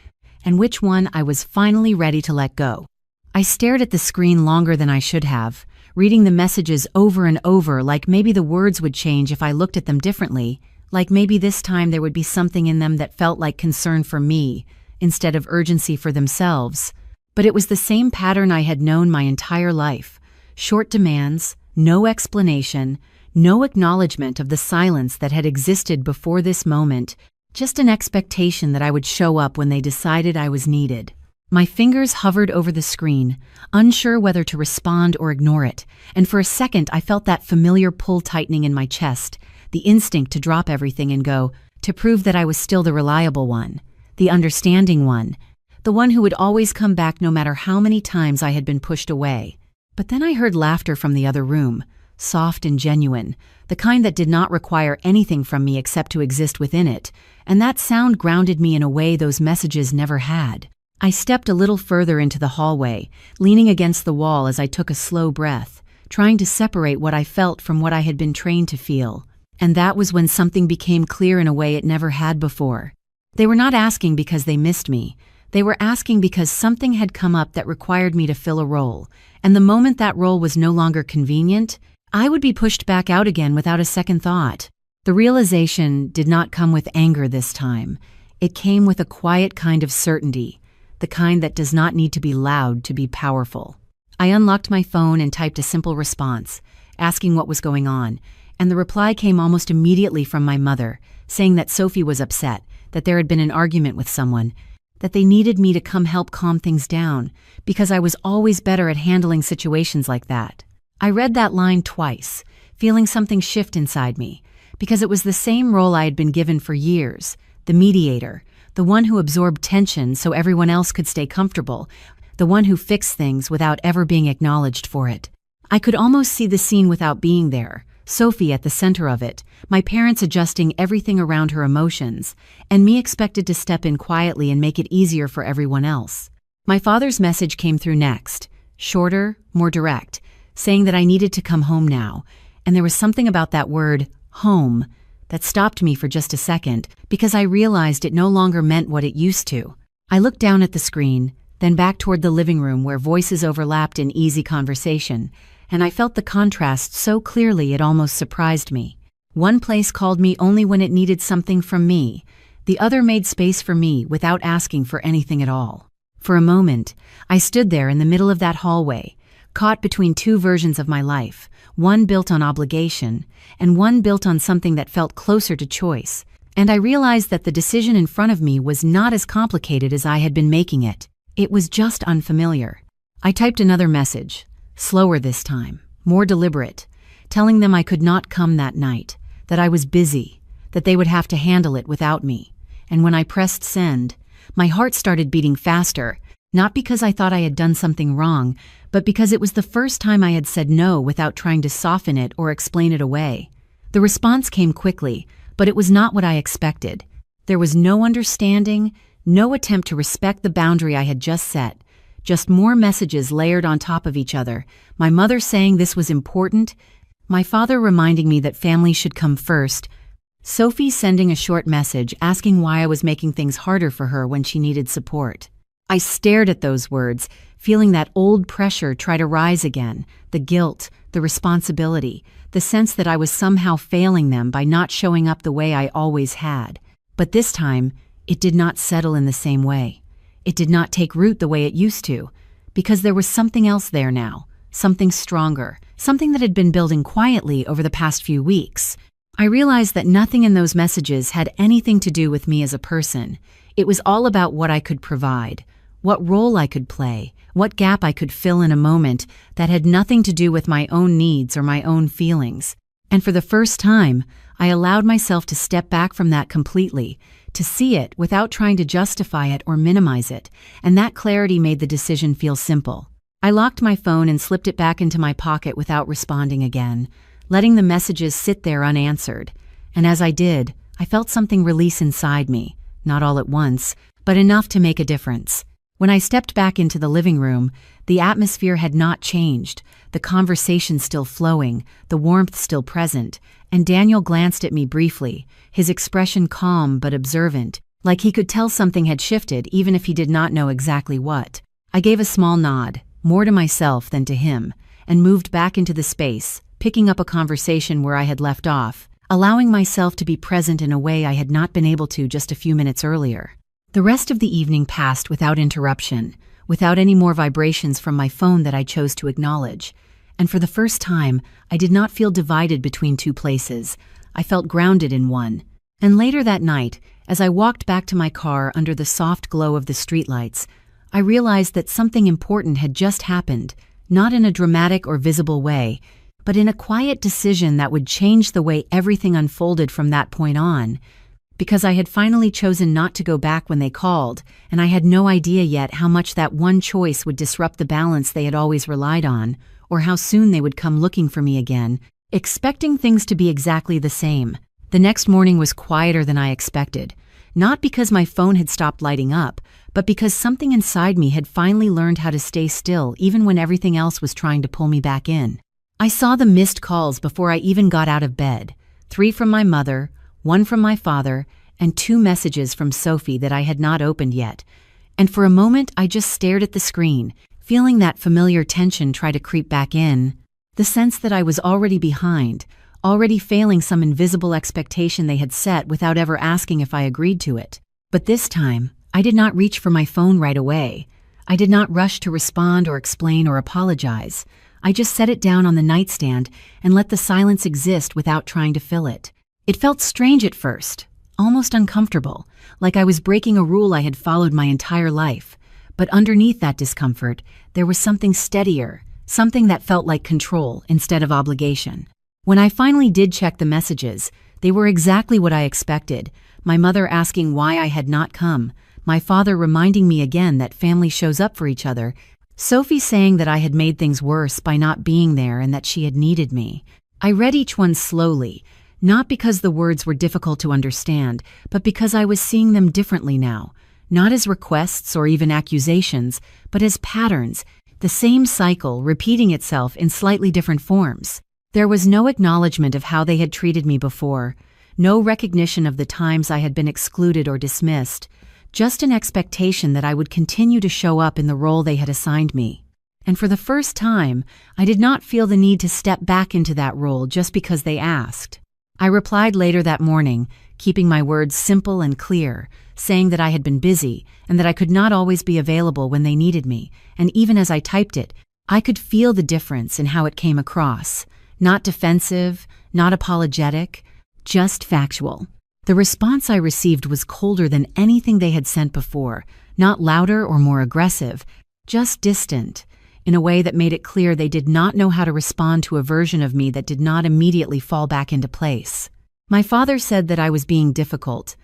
and which one I was finally ready to let go. I stared at the screen longer than I should have, reading the messages over and over, like maybe the words would change if I looked at them differently, like maybe this time there would be something in them that felt like concern for me, instead of urgency for themselves. But it was the same pattern I had known my entire life. Short demands, no explanation, no acknowledgement of the silence that had existed before this moment, just an expectation that I would show up when they decided I was needed. My fingers hovered over the screen, unsure whether to respond or ignore it, and for a second I felt that familiar pull tightening in my chest, the instinct to drop everything and go, to prove that I was still the reliable one, the understanding one, the one who would always come back no matter how many times I had been pushed away. But then I heard laughter from the other room, soft and genuine, the kind that did not require anything from me except to exist within it, and that sound grounded me in a way those messages never had. I stepped a little further into the hallway, leaning against the wall as I took a slow breath, trying to separate what I felt from what I had been trained to feel. And that was when something became clear in a way it never had before. They were not asking because they missed me. They were asking because something had come up that required me to fill a role, and the moment that role was no longer convenient, I would be pushed back out again without a second thought. The realization did not come with anger this time. It came with a quiet kind of certainty, the kind that does not need to be loud to be powerful. I unlocked my phone and typed a simple response, asking what was going on, and the reply came almost immediately from my mother, saying that Sophie was upset, that there had been an argument with someone, that they needed me to come help calm things down, because I was always better at handling situations like that. I read that line twice, feeling something shift inside me, because it was the same role I had been given for years, the mediator, the one who absorbed tension so everyone else could stay comfortable, the one who fixed things without ever being acknowledged for it. I could almost see the scene without being there, Sophie at the center of it, my parents adjusting everything around her emotions, and me expected to step in quietly and make it easier for everyone else. My father's message came through next, shorter, more direct, saying that I needed to come home now, and there was something about that word, home, that stopped me for just a second because I realized it no longer meant what it used to. I looked down at the screen, then back toward the living room where voices overlapped in easy conversation, and I felt the contrast so clearly it almost surprised me. One place called me only when it needed something from me. The other made space for me without asking for anything at all. For a moment, I stood there in the middle of that hallway, caught between two versions of my life, one built on obligation, and one built on something that felt closer to choice. And I realized that the decision in front of me was not as complicated as I had been making it. It was just unfamiliar. I typed another message, slower this time, more deliberate, telling them I could not come that night, that I was busy, that they would have to handle it without me. And when I pressed send, my heart started beating faster, not because I thought I had done something wrong, but because it was the first time I had said no without trying to soften it or explain it away. The response came quickly, but it was not what I expected. There was no understanding, no attempt to respect the boundary I had just set, just more messages layered on top of each other, my mother saying this was important, my father reminding me that family should come first, Sophie sending a short message asking why I was making things harder for her when she needed support. I stared at those words, feeling that old pressure try to rise again, the guilt, the responsibility, the sense that I was somehow failing them by not showing up the way I always had. But this time, it did not settle in the same way. It did not take root the way it used to, because there was something else there now, something stronger, something that had been building quietly over the past few weeks. I realized that nothing in those messages had anything to do with me as a person. It was all about what I could provide, what role I could play, what gap I could fill in a moment that had nothing to do with my own needs or my own feelings. And for the first time, I allowed myself to step back from that completely, to see it without trying to justify it or minimize it, and that clarity made the decision feel simple. I locked my phone and slipped it back into my pocket without responding again, letting the messages sit there unanswered. And as I did, I felt something release inside me, not all at once, but enough to make a difference. When I stepped back into the living room, the atmosphere had not changed, the conversation still flowing, the warmth still present, and Daniel glanced at me briefly, his expression calm but observant, like he could tell something had shifted even if he did not know exactly what. I gave a small nod, more to myself than to him, and moved back into the space, picking up a conversation where I had left off, allowing myself to be present in a way I had not been able to just a few minutes earlier. The rest of the evening passed without interruption, without any more vibrations from my phone that I chose to acknowledge. And for the first time, I did not feel divided between two places. I felt grounded in one. And later that night, as I walked back to my car under the soft glow of the streetlights, I realized that something important had just happened, not in a dramatic or visible way, but in a quiet decision that would change the way everything unfolded from that point on. Because I had finally chosen not to go back when they called, and I had no idea yet how much that one choice would disrupt the balance they had always relied on, or how soon they would come looking for me again, expecting things to be exactly the same. The next morning was quieter than I expected, not because my phone had stopped lighting up, but because something inside me had finally learned how to stay still even when everything else was trying to pull me back in. I saw the missed calls before I even got out of bed, 3 from my mother, 1 from my father, and 2 messages from Sophie that I had not opened yet. And for a moment, I just stared at the screen, feeling that familiar tension try to creep back in, the sense that I was already behind, already failing some invisible expectation they had set without ever asking if I agreed to it. But this time, I did not reach for my phone right away. I did not rush to respond or explain or apologize. I just set it down on the nightstand and let the silence exist without trying to fill it. It felt strange at first, almost uncomfortable, like I was breaking a rule I had followed my entire life. But underneath that discomfort, there was something steadier, something that felt like control instead of obligation. When I finally did check the messages, they were exactly what I expected. My mother asking why I had not come, my father reminding me again that family shows up for each other, Sophie saying that I had made things worse by not being there and that she had needed me. I read each one slowly, not because the words were difficult to understand, but because I was seeing them differently now. Not as requests or even accusations, but as patterns, the same cycle repeating itself in slightly different forms. There was no acknowledgement of how they had treated me before, no recognition of the times I had been excluded or dismissed, just an expectation that I would continue to show up in the role they had assigned me. And for the first time, I did not feel the need to step back into that role just because they asked. I replied later that morning, keeping my words simple and clear, saying that I had been busy and that I could not always be available when they needed me, and even as I typed it, I could feel the difference in how it came across. Not defensive, not apologetic, just factual. The response I received was colder than anything they had sent before, not louder or more aggressive, just distant, in a way that made it clear they did not know how to respond to a version of me that did not immediately fall back into place. My father said that I was being difficult.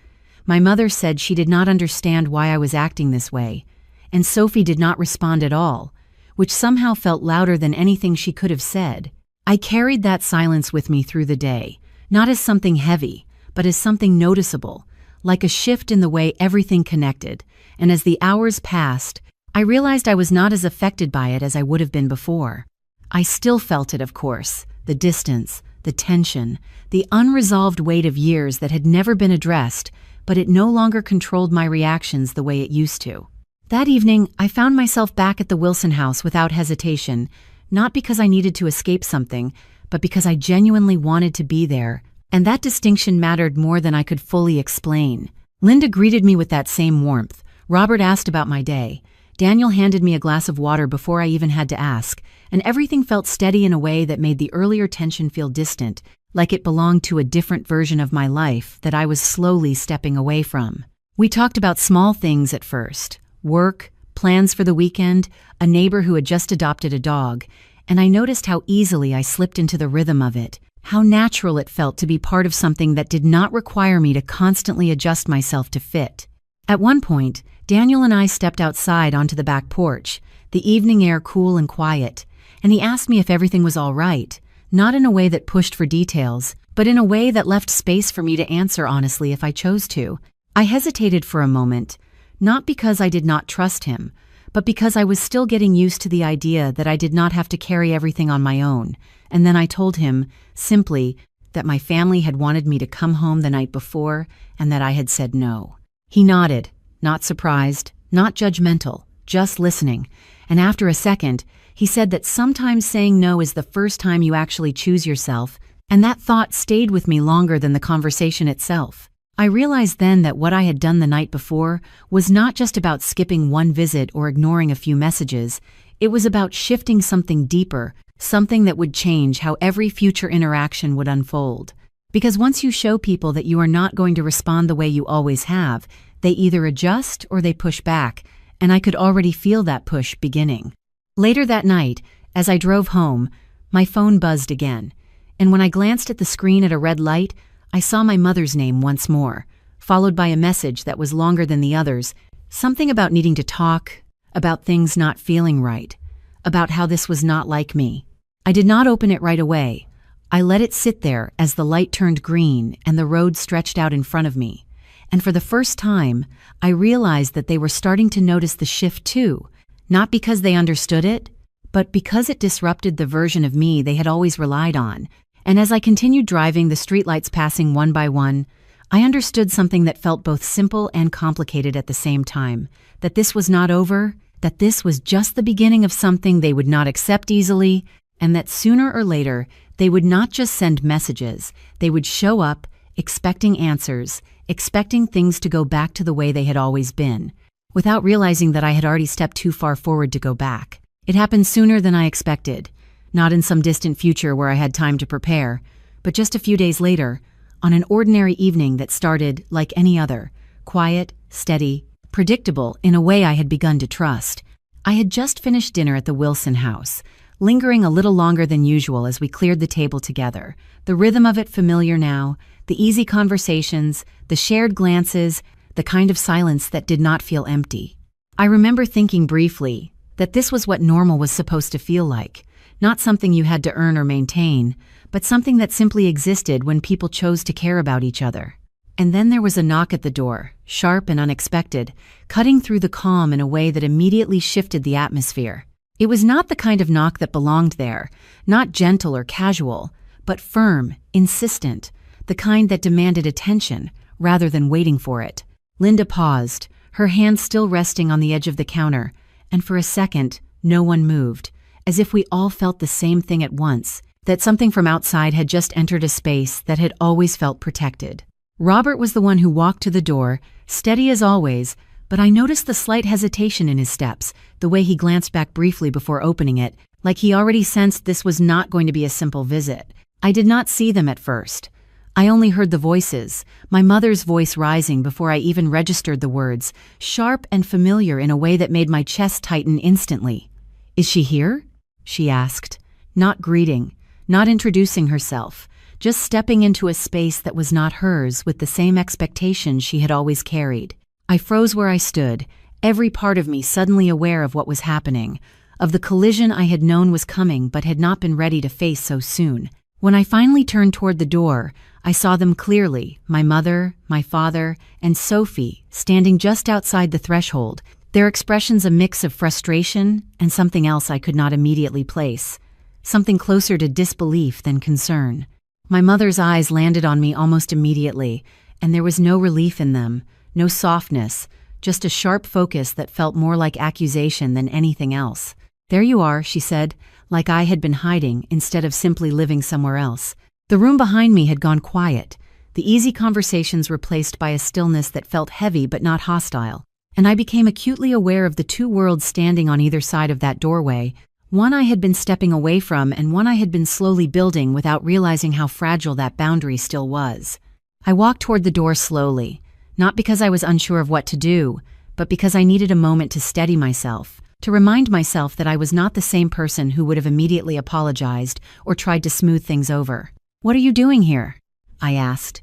My mother said she did not understand why I was acting this way, and Sophie did not respond at all, which somehow felt louder than anything she could have said. I carried that silence with me through the day, not as something heavy, but as something noticeable, like a shift in the way everything connected, and as the hours passed, I realized I was not as affected by it as I would have been before. I still felt it, of course, the distance, the tension, the unresolved weight of years that had never been addressed, but it no longer controlled my reactions the way it used to. That evening, I found myself back at the Wilson house without hesitation, not because I needed to escape something, but because I genuinely wanted to be there, and that distinction mattered more than I could fully explain. Linda greeted me with that same warmth. Robert asked about my day. Daniel handed me a glass of water before I even had to ask, and everything felt steady in a way that made the earlier tension feel distant, like it belonged to a different version of my life that I was slowly stepping away from. We talked about small things at first: work, plans for the weekend, a neighbor who had just adopted a dog, and I noticed how easily I slipped into the rhythm of it, how natural it felt to be part of something that did not require me to constantly adjust myself to fit. At one point, Daniel and I stepped outside onto the back porch, the evening air cool and quiet, and he asked me if everything was all right, not in a way that pushed for details, but in a way that left space for me to answer honestly if I chose to. I hesitated for a moment, not because I did not trust him, but because I was still getting used to the idea that I did not have to carry everything on my own, and then I told him, simply, that my family had wanted me to come home the night before and that I had said no. He nodded, not surprised, not judgmental, just listening, and after a second, he said that sometimes saying no is the first time you actually choose yourself, and that thought stayed with me longer than the conversation itself. I realized then that what I had done the night before was not just about skipping one visit or ignoring a few messages, it was about shifting something deeper, something that would change how every future interaction would unfold. Because once you show people that you are not going to respond the way you always have, they either adjust or they push back, and I could already feel that push beginning. Later that night, as I drove home, my phone buzzed again, and when I glanced at the screen at a red light, I saw my mother's name once more, followed by a message that was longer than the others, something about needing to talk, about things not feeling right, about how this was not like me. I did not open it right away. I let it sit there as the light turned green and the road stretched out in front of me. And for the first time, I realized that they were starting to notice the shift too, not because they understood it, but because it disrupted the version of me they had always relied on. And as I continued driving, the streetlights passing one by one, I understood something that felt both simple and complicated at the same time, that this was not over, that this was just the beginning of something they would not accept easily, and that sooner or later, they would not just send messages, they would show up, expecting answers, expecting things to go back to the way they had always been. without realizing that I had already stepped too far forward to go back. It happened sooner than I expected, not in some distant future where I had time to prepare, but just a few days later, on an ordinary evening that started like any other, quiet, steady, predictable in a way I had begun to trust. I had just finished dinner at the Wilson house, lingering a little longer than usual as we cleared the table together, the rhythm of it familiar now, the easy conversations, the shared glances, the kind of silence that did not feel empty. I remember thinking briefly that this was what normal was supposed to feel like, not something you had to earn or maintain, but something that simply existed when people chose to care about each other. And then there was a knock at the door, sharp and unexpected, cutting through the calm in a way that immediately shifted the atmosphere. It was not the kind of knock that belonged there, not gentle or casual, but firm, insistent, the kind that demanded attention rather than waiting for it. Linda paused, her hand still resting on the edge of the counter, and for a second, no one moved, as if we all felt the same thing at once, that something from outside had just entered a space that had always felt protected. Robert was the one who walked to the door, steady as always, but I noticed the slight hesitation in his steps, the way he glanced back briefly before opening it, like he already sensed this was not going to be a simple visit. I did not see them at first. I only heard the voices, my mother's voice rising before I even registered the words, sharp and familiar in a way that made my chest tighten instantly. "Is she here?" she asked, not greeting, not introducing herself, just stepping into a space that was not hers with the same expectation she had always carried. I froze where I stood, every part of me suddenly aware of what was happening, of the collision I had known was coming but had not been ready to face so soon. When I finally turned toward the door, I saw them clearly, my mother, my father, and Sophie, standing just outside the threshold, their expressions a mix of frustration and something else I could not immediately place, something closer to disbelief than concern. My mother's eyes landed on me almost immediately, and there was no relief in them, no softness, just a sharp focus that felt more like accusation than anything else. "There you are," she said, like I had been hiding instead of simply living somewhere else. The room behind me had gone quiet, the easy conversations replaced by a stillness that felt heavy but not hostile, and I became acutely aware of the two worlds standing on either side of that doorway, one I had been stepping away from and one I had been slowly building without realizing how fragile that boundary still was. I walked toward the door slowly, not because I was unsure of what to do, but because I needed a moment to steady myself, to remind myself that I was not the same person who would have immediately apologized or tried to smooth things over. "What are you doing here?" I asked,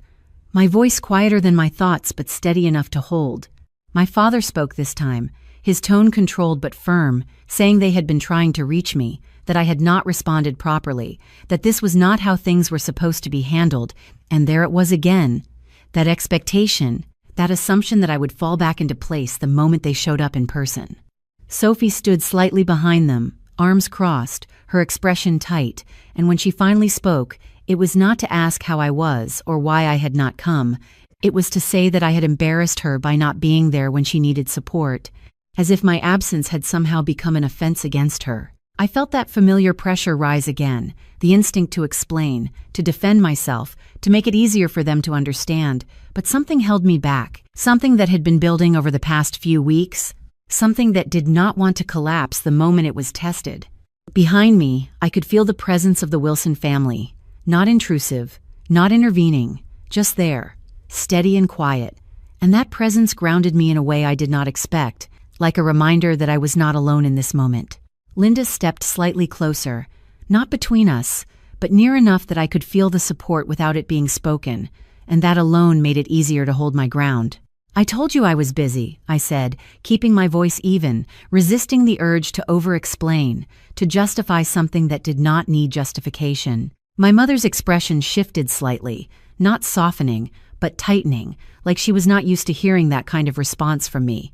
my voice quieter than my thoughts but steady enough to hold. My father spoke this time, his tone controlled but firm, saying they had been trying to reach me, that I had not responded properly, that this was not how things were supposed to be handled, and there it was again, that expectation, that assumption that I would fall back into place the moment they showed up in person. Sophie stood slightly behind them, arms crossed, her expression tight, and when she finally spoke, it was not to ask how I was or why I had not come. It was to say that I had embarrassed her by not being there when she needed support, as if my absence had somehow become an offense against her. I felt that familiar pressure rise again, the instinct to explain, to defend myself, to make it easier for them to understand, but something held me back, something that had been building over the past few weeks, something that did not want to collapse the moment it was tested. Behind me, I could feel the presence of the Wilson family, not intrusive, not intervening, just there, steady and quiet, and that presence grounded me in a way I did not expect, like a reminder that I was not alone in this moment. Linda stepped slightly closer, not between us, but near enough that I could feel the support without it being spoken, and that alone made it easier to hold my ground. "I told you I was busy," I said, keeping my voice even, resisting the urge to over-explain, to justify something that did not need justification. My mother's expression shifted slightly, not softening, but tightening, like she was not used to hearing that kind of response from me,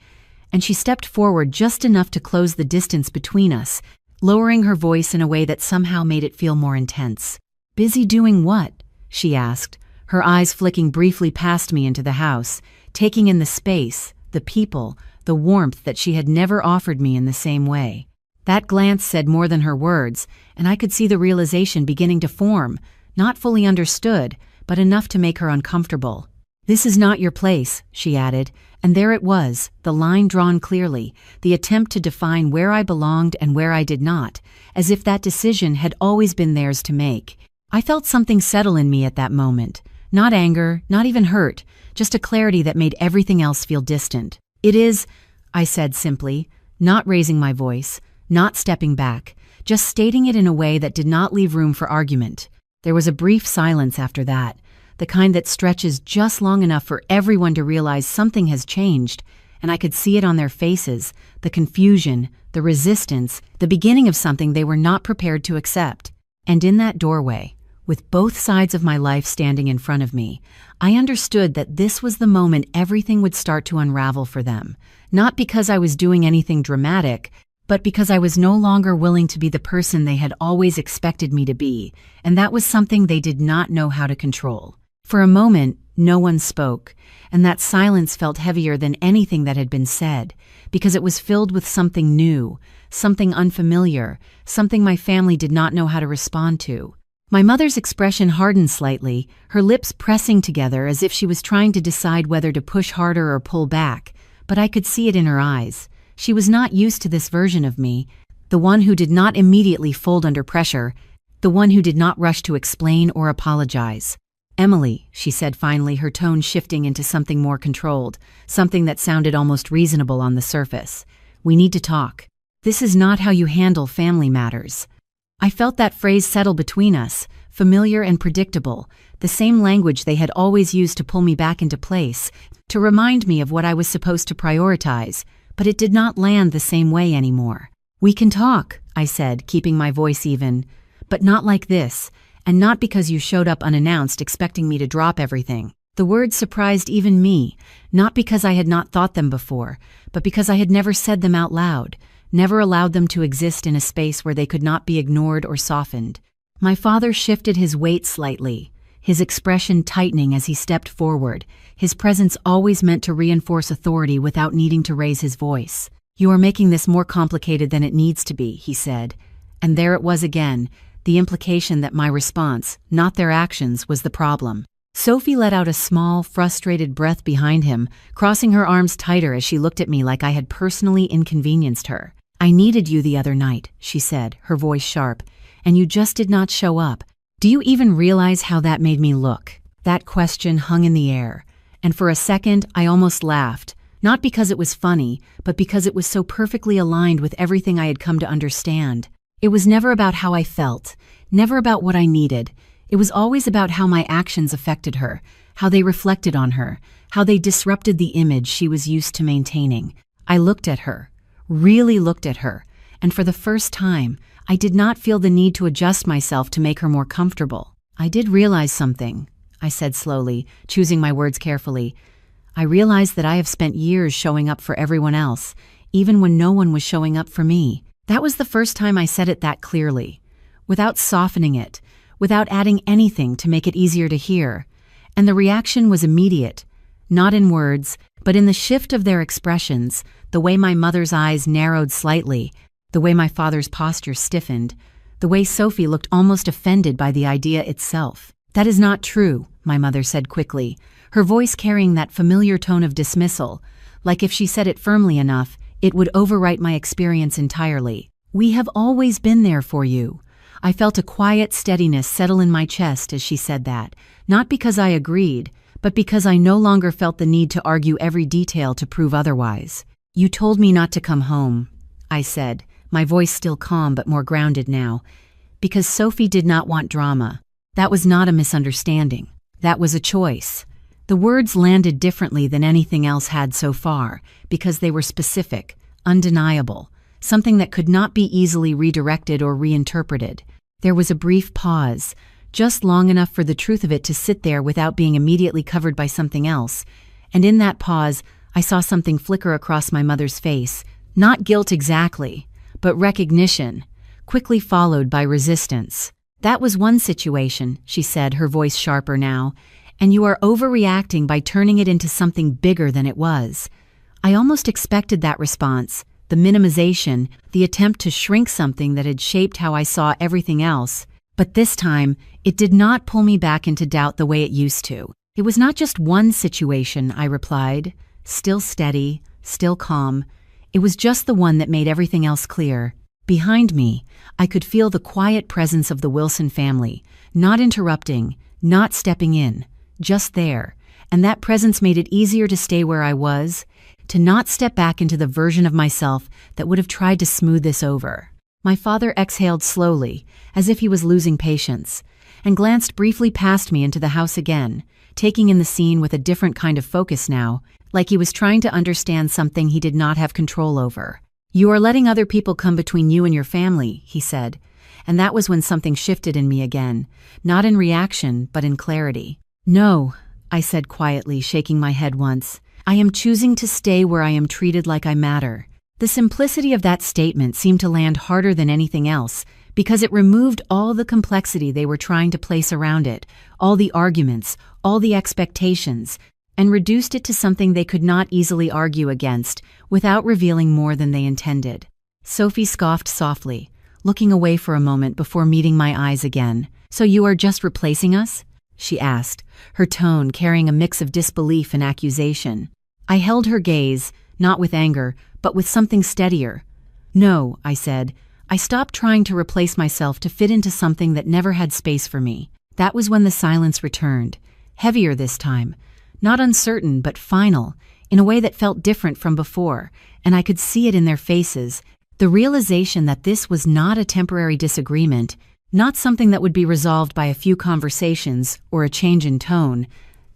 and she stepped forward just enough to close the distance between us, lowering her voice in a way that somehow made it feel more intense. "Busy doing what?" she asked, her eyes flicking briefly past me into the house, taking in the space, the people, the warmth that she had never offered me in the same way. That glance said more than her words, and I could see the realization beginning to form, not fully understood, but enough to make her uncomfortable. "This is not your place," she added, and there it was, the line drawn clearly, the attempt to define where I belonged and where I did not, as if that decision had always been theirs to make. I felt something settle in me at that moment. Not anger, not even hurt, just a clarity that made everything else feel distant. "It is," I said simply, not raising my voice, not stepping back, just stating it in a way that did not leave room for argument. There was a brief silence after that, the kind that stretches just long enough for everyone to realize something has changed, and I could see it on their faces, the confusion, the resistance, the beginning of something they were not prepared to accept. And in that doorway, with both sides of my life standing in front of me, I understood that this was the moment everything would start to unravel for them, not because I was doing anything dramatic, but because I was no longer willing to be the person they had always expected me to be, and that was something they did not know how to control. For a moment, no one spoke, and that silence felt heavier than anything that had been said, because it was filled with something new, something unfamiliar, something my family did not know how to respond to. My mother's expression hardened slightly, her lips pressing together as if she was trying to decide whether to push harder or pull back, but I could see it in her eyes. She was not used to this version of me, the one who did not immediately fold under pressure, the one who did not rush to explain or apologize. "Emily," she said finally, her tone shifting into something more controlled, something that sounded almost reasonable on the surface. "We need to talk. This is not how you handle family matters." I felt that phrase settle between us, familiar and predictable, the same language they had always used to pull me back into place, to remind me of what I was supposed to prioritize, but it did not land the same way anymore. "We can talk," I said, keeping my voice even, "but not like this, and not because you showed up unannounced expecting me to drop everything." The words surprised even me, not because I had not thought them before, but because I had never said them out loud, never allowed them to exist in a space where they could not be ignored or softened. My father shifted his weight slightly, his expression tightening as he stepped forward, his presence always meant to reinforce authority without needing to raise his voice. "You are making this more complicated than it needs to be," he said. And there it was again, the implication that my response, not their actions, was the problem. Sophie let out a small, frustrated breath behind him, crossing her arms tighter as she looked at me like I had personally inconvenienced her. "I needed you the other night," she said, her voice sharp, "and you just did not show up. Do you even realize how that made me look?" That question hung in the air, and for a second I almost laughed, not because it was funny, but because it was so perfectly aligned with everything I had come to understand. It was never about how I felt, never about what I needed. It was always about how my actions affected her, how they reflected on her, how they disrupted the image she was used to maintaining. I looked at her, really looked at her, and for the first time, I did not feel the need to adjust myself to make her more comfortable. "I did realize something," I said slowly, choosing my words carefully. "I realized that I have spent years showing up for everyone else, even when no one was showing up for me." That was the first time I said it that clearly, without softening it, without adding anything to make it easier to hear. And the reaction was immediate, not in words, but in the shift of their expressions, the way my mother's eyes narrowed slightly, the way my father's posture stiffened, the way Sophie looked almost offended by the idea itself. "That is not true," my mother said quickly, her voice carrying that familiar tone of dismissal, like if she said it firmly enough, it would overwrite my experience entirely. "We have always been there for you." I felt a quiet steadiness settle in my chest as she said that, not because I agreed, but because I no longer felt the need to argue every detail to prove otherwise. "You told me not to come home," I said, my voice still calm but more grounded now, "because Sophie did not want drama. That was not a misunderstanding. That was a choice." The words landed differently than anything else had so far, because they were specific, undeniable, something that could not be easily redirected or reinterpreted. There was a brief pause, just long enough for the truth of it to sit there without being immediately covered by something else, and in that pause, I saw something flicker across my mother's face, not guilt exactly, but recognition, quickly followed by resistance. "That was one situation," she said, her voice sharper now, "and you are overreacting by turning it into something bigger than it was." I almost expected that response, the minimization, the attempt to shrink something that had shaped how I saw everything else, but this time, it did not pull me back into doubt the way it used to. It was not just one situation, I replied, still steady, still calm. It was just the one that made everything else clear. Behind me, I could feel the quiet presence of the Wilson family, not interrupting, not stepping in, just there, and that presence made it easier to stay where I was, to not step back into the version of myself that would have tried to smooth this over. My father exhaled slowly, as if he was losing patience, and glanced briefly past me into the house again, taking in the scene with a different kind of focus now, like he was trying to understand something he did not have control over. "You are letting other people come between you and your family," he said, and that was when something shifted in me again, not in reaction, but in clarity. "No," I said quietly, shaking my head once. "I am choosing to stay where I am treated like I matter." The simplicity of that statement seemed to land harder than anything else, because it removed all the complexity they were trying to place around it, all the arguments, all the expectations, and reduced it to something they could not easily argue against without revealing more than they intended. Sophie scoffed softly, looking away for a moment before meeting my eyes again. "So you are just replacing us?" she asked, her tone carrying a mix of disbelief and accusation. I held her gaze, not with anger, but with something steadier. "No," I said. "I stopped trying to replace myself to fit into something that never had space for me." That was when the silence returned, heavier this time, not uncertain but final, in a way that felt different from before, and I could see it in their faces, the realization that this was not a temporary disagreement, not something that would be resolved by a few conversations or a change in tone.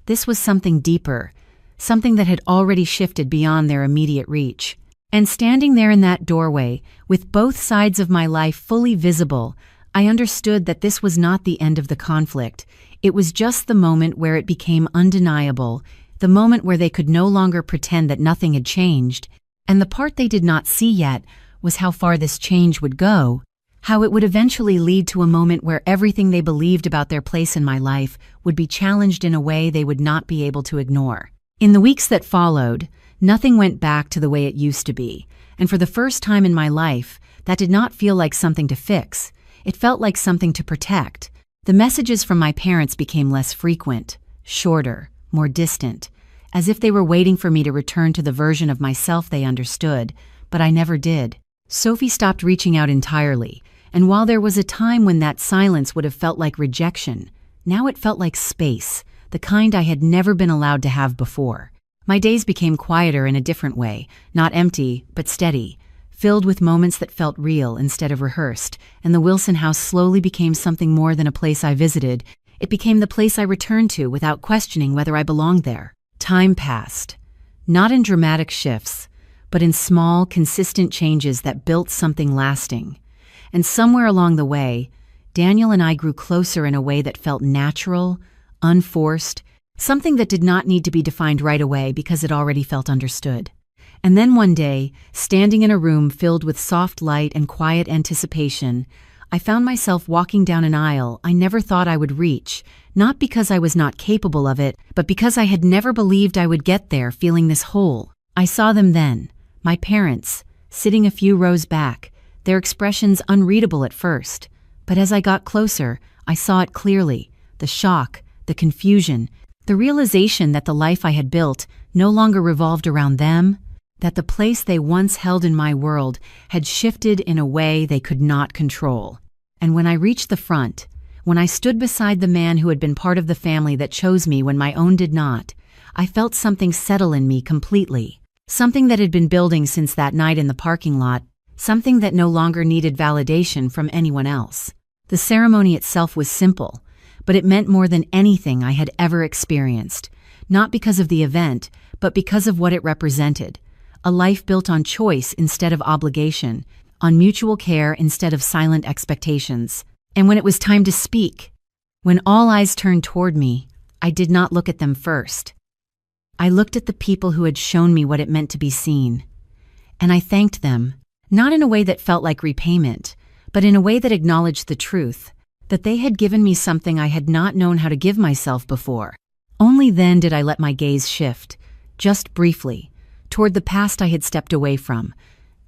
This was something deeper, something that had already shifted beyond their immediate reach. And standing there in that doorway, with both sides of my life fully visible, I understood that this was not the end of the conflict. It was just the moment where it became undeniable, the moment where they could no longer pretend that nothing had changed. And the part they did not see yet was how far this change would go, how it would eventually lead to a moment where everything they believed about their place in my life would be challenged in a way they would not be able to ignore. In the weeks that followed, nothing went back to the way it used to be, and for the first time in my life, that did not feel like something to fix. It felt like something to protect. The messages from my parents became less frequent, shorter, more distant, as if they were waiting for me to return to the version of myself they understood, but I never did. Sophie stopped reaching out entirely, and while there was a time when that silence would have felt like rejection, now it felt like space, the kind I had never been allowed to have before. My days became quieter in a different way, not empty, but steady, filled with moments that felt real instead of rehearsed, and the Wilson house slowly became something more than a place I visited. It became the place I returned to without questioning whether I belonged there. Time passed, not in dramatic shifts, but in small, consistent changes that built something lasting. And somewhere along the way, Daniel and I grew closer in a way that felt natural, unforced, something that did not need to be defined right away because it already felt understood. And then one day, standing in a room filled with soft light and quiet anticipation, I found myself walking down an aisle I never thought I would reach, not because I was not capable of it, but because I had never believed I would get there feeling this whole. I saw them then, my parents, sitting a few rows back, their expressions unreadable at first. But as I got closer, I saw it clearly, the shock, the confusion, the realization that the life I had built no longer revolved around them, that the place they once held in my world had shifted in a way they could not control. And when I reached the front, when I stood beside the man who had been part of the family that chose me when my own did not, I felt something settle in me completely, something that had been building since that night in the parking lot, something that no longer needed validation from anyone else. The ceremony itself was simple, but it meant more than anything I had ever experienced, not because of the event, but because of what it represented. A life built on choice instead of obligation, on mutual care instead of silent expectations. And when it was time to speak, when all eyes turned toward me, I did not look at them first. I looked at the people who had shown me what it meant to be seen. And I thanked them, not in a way that felt like repayment, but in a way that acknowledged the truth, that they had given me something I had not known how to give myself before. Only then did I let my gaze shift, just briefly, toward the past I had stepped away from,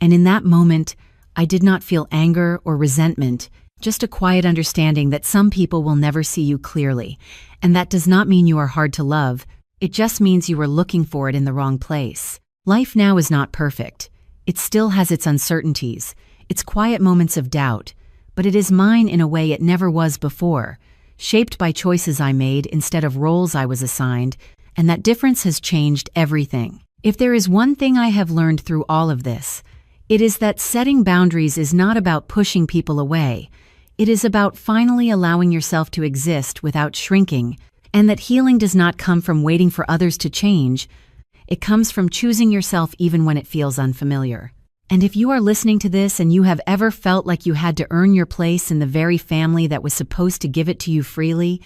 and in that moment, I did not feel anger or resentment, just a quiet understanding that some people will never see you clearly. And that does not mean you are hard to love, it just means you were looking for it in the wrong place. Life now is not perfect. It still has its uncertainties, its quiet moments of doubt, but it is mine in a way it never was before, shaped by choices I made instead of roles I was assigned, and that difference has changed everything. If there is one thing I have learned through all of this, it is that setting boundaries is not about pushing people away. It is about finally allowing yourself to exist without shrinking, and that healing does not come from waiting for others to change. It comes from choosing yourself even when it feels unfamiliar. And if you are listening to this and you have ever felt like you had to earn your place in the very family that was supposed to give it to you freely,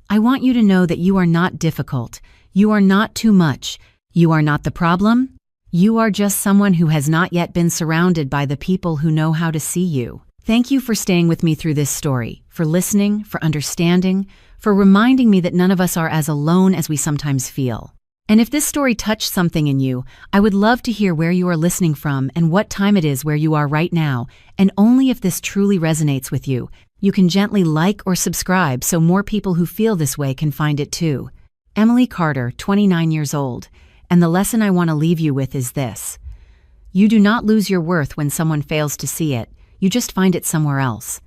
I want you to know that you are not difficult. You are not too much. You are not the problem. You are just someone who has not yet been surrounded by the people who know how to see you. Thank you for staying with me through this story, for listening, for understanding, for reminding me that none of us are as alone as we sometimes feel. And if this story touched something in you, I would love to hear where you are listening from and what time it is where you are right now, and only if this truly resonates with you. You can gently like or subscribe so more people who feel this way can find it too. Emily Carter, 29 years old, and the lesson I want to leave you with is this. You do not lose your worth when someone fails to see it, you just find it somewhere else.